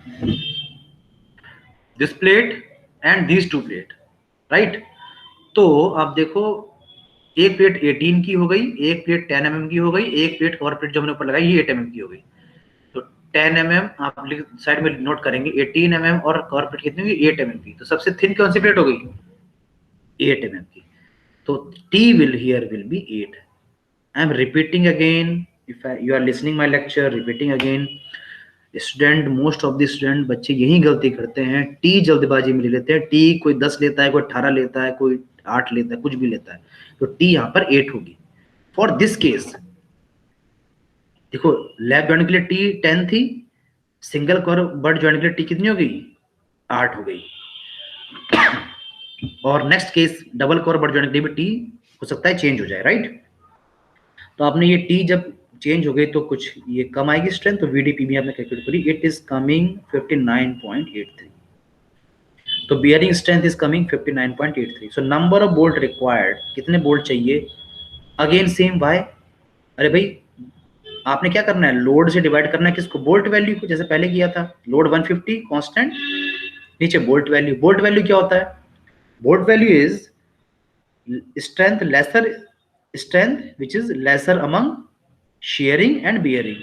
this plate and this 2 plate, right, तो आप देखो, एक प्लेट 18 की हो गई, एक प्लेट 10 mm की हो गई, एक प्लेट कवर प्लेट जो हमने ऊपर लगाई ये 8 mm की हो गई। तो 10 mm आप साइड में नोट करेंगे, 18 mm और कवर प्लेट कितनी होगी 8 mm की। तो सबसे थिन कौन सी प्लेट हो गई 8 mm की। तो T will here will be 8. I am repeating again, if you are listening my lecture, repeating again, student, most of the student बच्चे यही गलती करते हैं, टी जल्दबाजी में ले लेते हैं। टी कोई 10 लेता है, कोई 18 लेता है, कोई 8 लेता है, कुछ भी लेता है। तो टी यहाँ पर 8 होगी फॉर दिस केस। देखो लैब ज्वाइंट के लिए टी 10 थी, सिंगल कवर बट ज्वाइंट के लिए टी कितनी हो गई 8 हो गई। और next case double cover but joint के लिए भी टी हो सकता है चेंज हो जाए, राइट। तो आपने ये टी जब चेंज हो गई तो कुछ ये कम आएगी स्ट्रेंथ, तो वीडीपीबी आपने कैलकुलेट करी, इट इज कमिंग 59.83। तो bearing strength is coming 59.83। So number of bolt required, कितने बोल्ट चाहिए, अगेन सेम वाई। अरे भाई आपने क्या करना है, लोड से डिवाइड करना है किसको, बोल्ट वैल्यू को, जैसे पहले किया था। लोड 150 कांस्टेंट, नीचे बोल्ट वैल्यू। बोल्ट वैल्यू क्या होता है, bolt value is strength lesser, strength which is lesser among shearing and bearing.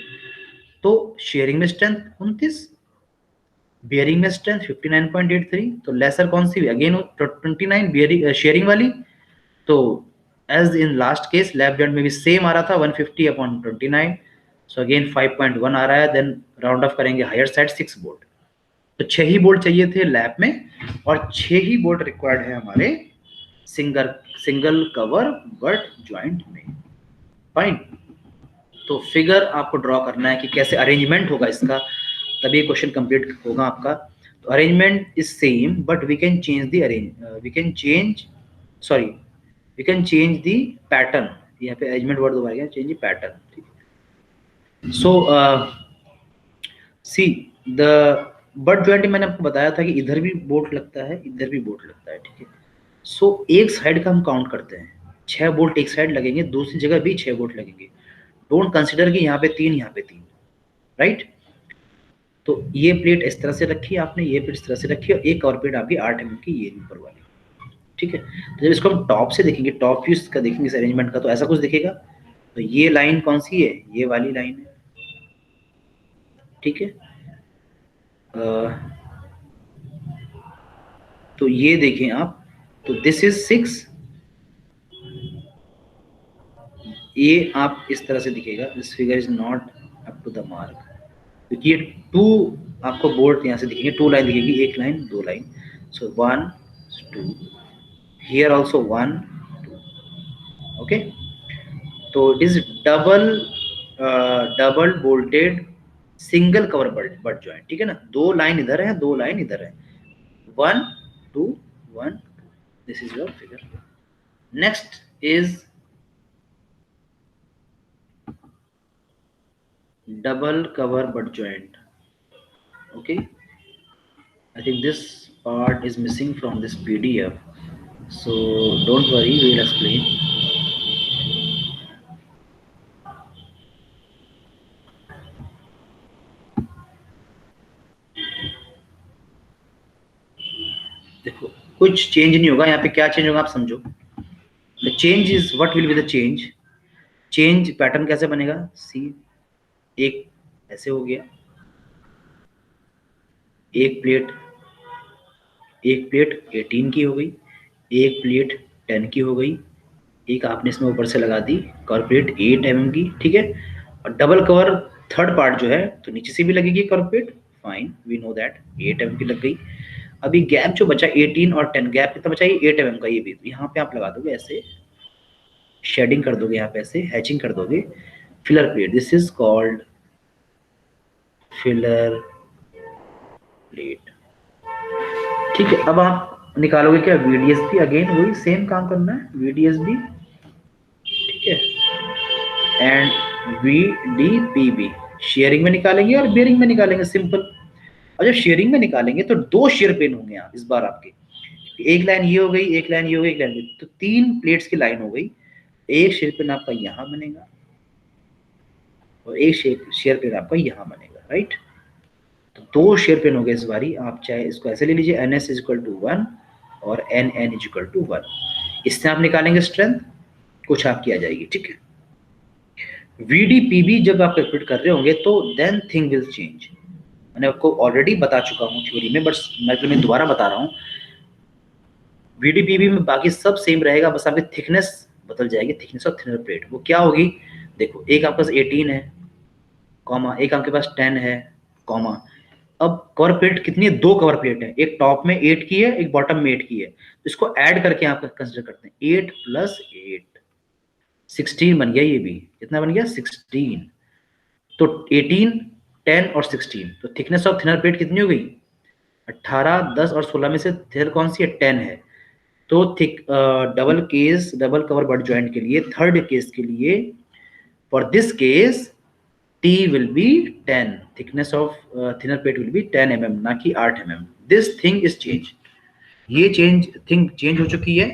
तो शेयरिंग में स्ट्रेंथ 29, बियरिंग में स्ट्रेंथ 59.83, तो लेसर कौन सी, अगेन 29 बियरिंग शेयरिंग वाली। तो as in last case lap joint में भी सेम आ रहा था 150/29, सो अगेन 5.1 आ रहा है। देन राउंड ऑफ करेंगे हायर साइड 6 बोल्ट। तो 6 ही बोल्ट चाहिए थे लैब में, और 6 ही बोल्ट रिक्वायर्ड है हमारे सिंगल कवर बट ज्वाइंट में। फाइन। तो फिगर आपको ड्रॉ करना है कि कैसे अरेंजमेंट होगा इसका, तभी क्वेश्चन कंप्लीट होगा आपका। तो arrangement is same but we can change the we can change the pattern. यहाँ पे अरेंजमेंट वर्ड दोबारा गया, चेंज द पैटर्न, ठीक है। सो सी द बट ज्वाइंट मैंने आपको बताया था कि इधर भी बोल्ट लगता है, इधर भी बोल्ट लगता है, ठीक है। सो एक साइड का हम काउंट करते हैं, 6 बोल्ट एक साइड लगेंगे, दूसरी जगह भी 6 बोल्ट लगेंगे। डोंट कंसिडर कि यहाँ पे 3 यहाँ पे 3, राइट। तो ये प्लेट इस तरह से रखी आपने, ये प्लेट इस तरह से रखी, और एक और प्लेट आपकी 8 mm की ये ऊपर वाली, ठीक है। तो जब इसको हम टॉप से देखेंगे, टॉप व्यू का देखेंगे इस अरेंजमेंट का, तो ऐसा कुछ दिखेगा। तो ये लाइन कौन सी है, ये वाली लाइन है, ठीक है। तो ये देखें आप, तो दिस इज 6, ये आप इस तरह से दिखेगा, this figure is not up to the mark, क्योंकि ये 2 आपको बोल्ट यहाँ से दिखेंगे, 2 लाइन दिखेगी, एक line 2 line. So 1 2, here also 1 2, okay। तो it is double bolted single cover but joint, ठीक है ना। 2 लाइन इधर है, 2 लाइन इधर है, 1 2 1 2, this is your figure. Next is double cover butt joint, okay। I think this part is missing from this PDF, so don't worry, we will explain। देखो कुछ change नहीं होगा यहाँ पे, क्या चेंज होगा आप समझो। The change is what will be the change, change pattern कैसे बनेगा, सी एक ऐसे हो गया, एक प्लेट 18 की हो गई, एक प्लेट 10 की हो गई, एक आपने इसमें ऊपर से लगा दी कवर प्लेट 8 mm की, ठीक है। और डबल कवर थर्ड पार्ट जो है तो नीचे से भी लगेगी cover plate, fine, we know that 8 mm की लग गई। अभी गैप जो बचा 18 और 10, गैप कितना बचा, ये 8 mm का, ये भी तो यहाँ पे आप लगा दोगे ऐसे, शेडिंग कर दोगे यहाँ पे ऐसे, हैचिंग कर दोगे, filler plate, this is called filler plate, ठीक है। अब आप निकालोगे क्या, VDSB, अगेन वही सेम काम करना है, VDSB, ठीक है, एंड VDPB शेयरिंग में निकालेंगे और बियरिंग में निकालेंगे, सिंपल। और जब शेयरिंग में निकालेंगे तो 2 शेयर पेन होंगे यहाँ इस बार आपके, एक लाइन ये हो गई, एक लाइन ये हो गई, एक लाइन, तो 3 प्लेट्स की लाइन हो गई। एक शेयर पेन आपका यहाँ बनेगा और एक शेयर पेन आपका यहाँ बनेगा, राइट। तो 2 शेयर पेन हो गए इस बारी। आप चाहे इसको ऐसे ले लीजिए, NS = 1 और NN = 1। इससे आप निकालेंगे स्ट्रेंथ, कुछ आपकी आ जाएगी, ठीक है। VDPB जब आप कैलकुलेट कर रहे होंगे तो देन थिंग विल चेंज। मैंने आपको ऑलरेडी बता चुका हूँ थ्योरी में, बट मैं दोबारा बता रहा हूँ। VDPB में बाकी सब सेम रहेगा, बस आपकी थिकनेस बदल जाएगी, थिकनेस ऑफ थिनर प्लेट। वो क्या होगी, देखो एक आपके पास 18 है कॉमा, एक आपके पास 10 है कॉमा। अब कवर प्लेट कितनी है, 2 कवर प्लेट है, एक टॉप में 8 की है, एक बॉटम में 8 की है। तो इसको ऐड करके आप कंसिडर करते हैं, 8 + 8 16 बन गया। ये भी कितना बन गया, 16। तो 18, 10 और 16, तो थिकनेस ऑफ थिनर प्लेट कितनी हो गई, 18, 10 और 16 में से थिनर कौन सी है, 10 है। तो thick double cover butt joint के लिए, थर्ड केस के लिए, for this case T will be 10, thickness of thinner plate will be 10 mm, ना कि 8 mm. This thing is change. ये थिंग चेंज हो चुकी है,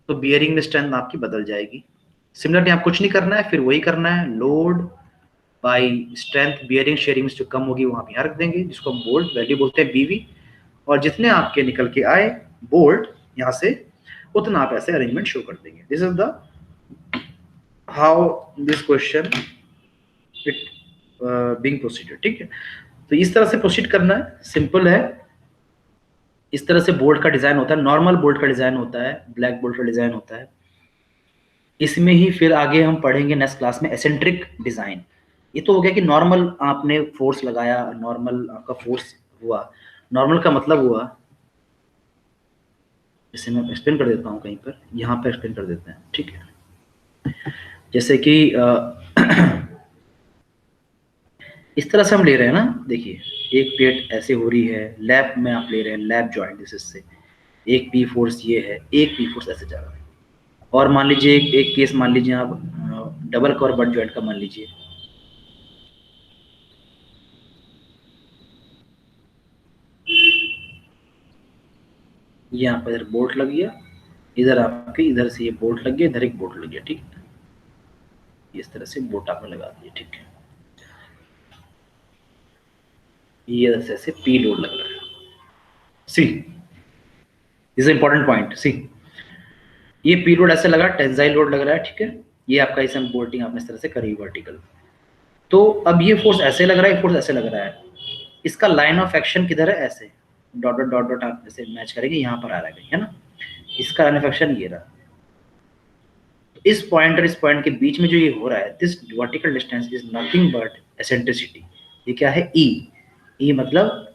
तो बियरिंग में स्ट्रेंथ आपकी बदल जाएगी। सिमिलरली आप कुछ नहीं करना है, फिर वही करना है, load bye strength bearing sharing जो कम होगी वो आप यहाँ रख देंगे, जिसको हम बोल्ट वैल्यू बोलते हैं BV। और जितने आपके निकल के आए बोल्ट यहाँ से, उतना आप ऐसे अरेंजमेंट शो कर देंगे। This is the how this question it being proceeded, ठीक है। तो इस तरह से प्रोसीड करना है, सिंपल है। इस तरह से बोल्ट का डिजाइन होता है, नॉर्मल बोल्ट का डिजाइन होता है, ब्लैक बोल्ट का डिजाइन होता है। इसमें ही फिर आगे हम पढ़ेंगे नेक्स्ट क्लास में एसेंट्रिक डिजाइन। ये तो हो गया कि नॉर्मल आपने फोर्स लगाया, नॉर्मल आपका फोर्स हुआ। नॉर्मल का मतलब हुआ, जैसे मैं एक्सप्लेन कर देता हूँ कहीं पर, यहाँ पर एक्सप्लेन कर देते हैं, ठीक है। जैसे कि इस तरह से हम ले रहे हैं ना, देखिए एक प्लेट ऐसे हो रही है, लैप में आप ले रहे हैं, लैप जॉइंट जिससे एक पी फोर्स ये है, एक पी फोर्स ऐसे जा रहा है। और मान लीजिए एक केस मान लीजिए आप डबल कवर बट जॉइंट का मान लीजिए, यहाँ पर इधर बोल्ट लग गया, इधर आपके इधर से ये बोल्ट लग गया, इधर एक बोल्ट लग गया, ठीक है। इस तरह से बोल्ट आपने लगा दिया, ठीक है। ये इधर से ऐसे पी लोड लग रहा है, सी दिस इंपॉर्टेंट पॉइंट, सी ये पी लोड ऐसे लगा, टेंसाइल लोड लग रहा है, ठीक है। ये आपका इसे बोल्टिंग आपने इस तरह से करी वर्टिकल। तो अब ये फोर्स ऐसे लग रहा है, फोर्स ऐसे लग रहा है, इसका लाइन ऑफ एक्शन किधर है, ऐसे डॉट डॉट डॉट डॉट आप ऐसे मैच करेंगे, यहाँ पर आ रहा है ना, इसका लाइन ऑफ एक्शन ये रहा। इस पॉइंट और इस पॉइंट के बीच में जो ये हो रहा है, this vertical distance is nothing but eccentricity. ये क्या है, ई, ई मतलब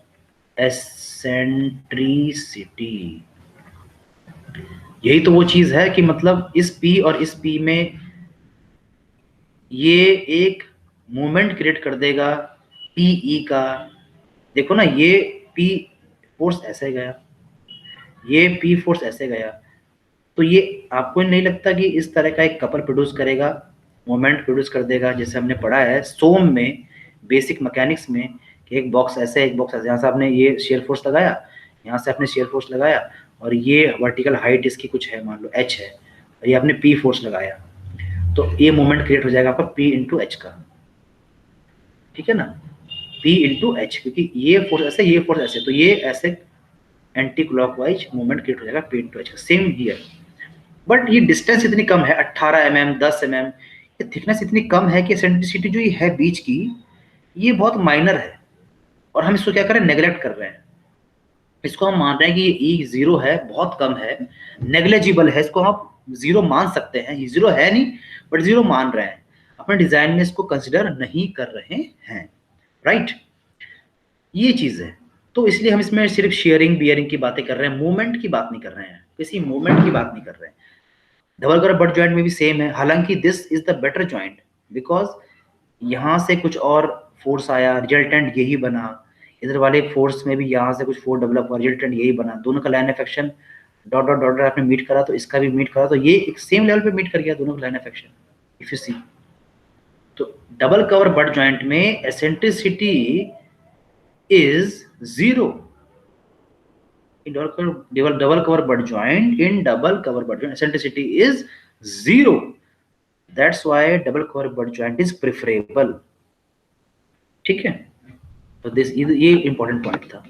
एसेंट्रिसिटी। यही तो वो चीज है कि मतलब इस P और इस P में ये एक मोमेंट क्रिएट कर देगा PE का। देखो ना, ये P फोर्स ऐसे गया, ये P फोर्स ऐसे गया, तो ये आपको नहीं लगता कि इस तरह का एक कपल प्रोड्यूस करेगा, मोमेंट प्रोड्यूस कर देगा, जैसे हमने पढ़ा है सोम में, बेसिक मैकेनिक्स में, कि एक बॉक्स ऐसे एक बॉक्स ऐसे, यहाँ से आपने ये शेयर फोर्स लगाया, यहाँ से आपने शेयर फोर्स लगाया, और ये वर्टिकल हाइट इसकी कुछ है, मान लो h है, और ये आपने P फोर्स लगाया, तो ये मोमेंट क्रिएट हो जाएगा आपका P इंटू एच का, ठीक है ना, P इंटू एच, क्योंकि ये फोर्स ऐसे, ये फोर्स ऐसे, तो ये ऐसे एंटी क्लॉकवाइज मूवमेंट क्रिएट हो जाएगा P इंटू एच का। सेम हियर, बट ये डिस्टेंस इतनी कम है, 18 mm, 10 mm, ये थिकनेस इतनी कम है कि एसेंट्रिसिटी जो ये है बीच की, ये बहुत माइनर है, और हम इसको क्या कर रहे हैं, नेग्लेक्ट कर रहे हैं। इसको हम मान रहे हैं कि ये E जीरो है, बहुत कम है, नेग्लेजिबल है, इसको आप जीरो मान सकते हैं, ये जीरो है नहीं बट जीरो मान रहे हैं, अपने डिजाइन में इसको कंसिडर नहीं कर रहे हैं, राइट। ये चीज है, तो इसलिए हम इसमें सिर्फ शेयरिंग बियरिंग की बातें कर रहे हैं, मूवमेंट की बात नहीं कर रहे हैं, किसी मूवमेंट की बात नहीं कर रहे हैं। डबल कवर बट जॉइंट में भी सेम है, हालांकि this is the better joint, because यहाँ से कुछ और फोर्स आया, रिजल्टेंट यही बना, इधर वाले फोर्स में भी यहाँ से कुछ फोर्स डेवलप हुआ, रिजल्टेंट यही बना, दोनों का line of action dot dot dot आपने मीट करा, तो इसका भी मीट करा, तो ये एक सेम लेवल पे मीट कर गया दोनों का line of action, if you see. तो डबल कवर बट जॉइंट में eccentricity is zero, in double cover butt joint, in double cover butt joint eccentricity is zero. That's why double cover butt joint is preferable, ठीक है। तो this ये important point था।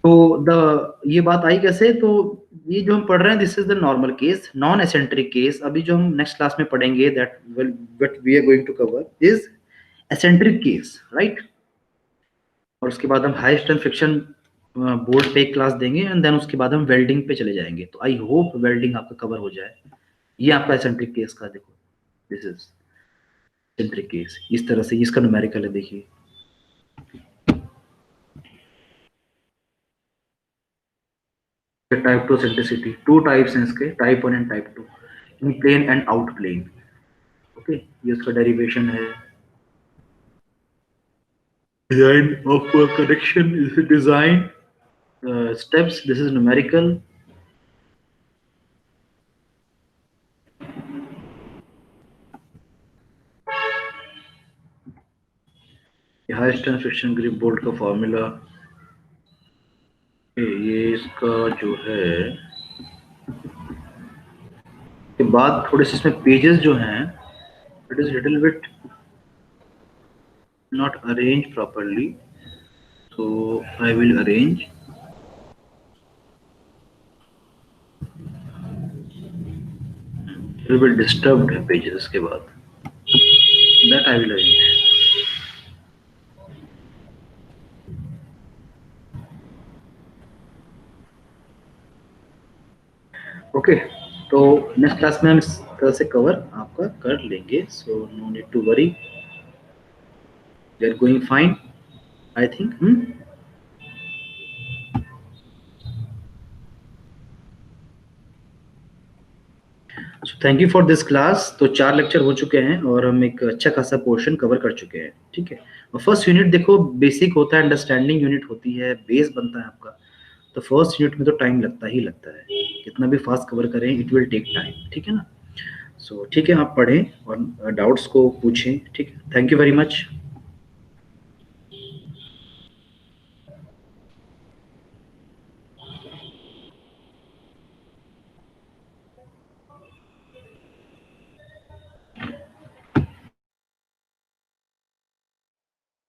तो ये बात आई कैसे, तो ये जो हम पढ़ रहे हैं this is the normal case, non eccentric case. अभी जो हम नेक्स्ट क्लास में पढ़ेंगे that what we are going to cover is eccentric case, right. और उसके बाद हम हाई स्ट्रेंथ फ्रिक्शन बोर्ड पे एक क्लास देंगे एंड देन उसके बाद हम वेल्डिंग पे चले जाएंगे। तो आई होप वेल्डिंग आपका कवर हो जाए। ये आपका एसेंट्रिक केस का देखो, दिस इज एसेंट्रिक केस, इस तरह से इसका न्यूमेरिकल है, देखिए। Type two eccentricity, two types हैं इसके, type one and type two, in plane and out plane. Okay, ये उसका डेरिवेशन है। Design of a connection is a design steps. This is numerical. High strength friction grip bolt का formula, ये इसका जो है के बाद थोड़े से इसमें पेजेस जो हैं, it is little bit not arranged properly, so I will arrange. Little bit disturbed है pages के बाद, that I will arrange. Okay, तो नेक्स्ट क्लास में हम इस तरह से कवर आपका कर लेंगे, so no need to worry, we are going fine I think. So thank you for this class. तो 4 लेक्चर हो चुके हैं और हम एक अच्छा खासा पोर्शन कवर कर चुके हैं, ठीक है। और फर्स्ट यूनिट देखो बेसिक होता है, अंडरस्टैंडिंग यूनिट होती है, बेस बनता है आपका। तो फर्स्ट यूनिट में तो टाइम लगता ही लगता है, कितना भी फास्ट कवर करें इट विल टेक टाइम, ठीक है ना। सो ठीक है, आप पढ़ें और डाउट्स को पूछें, ठीक है। Thank you very much.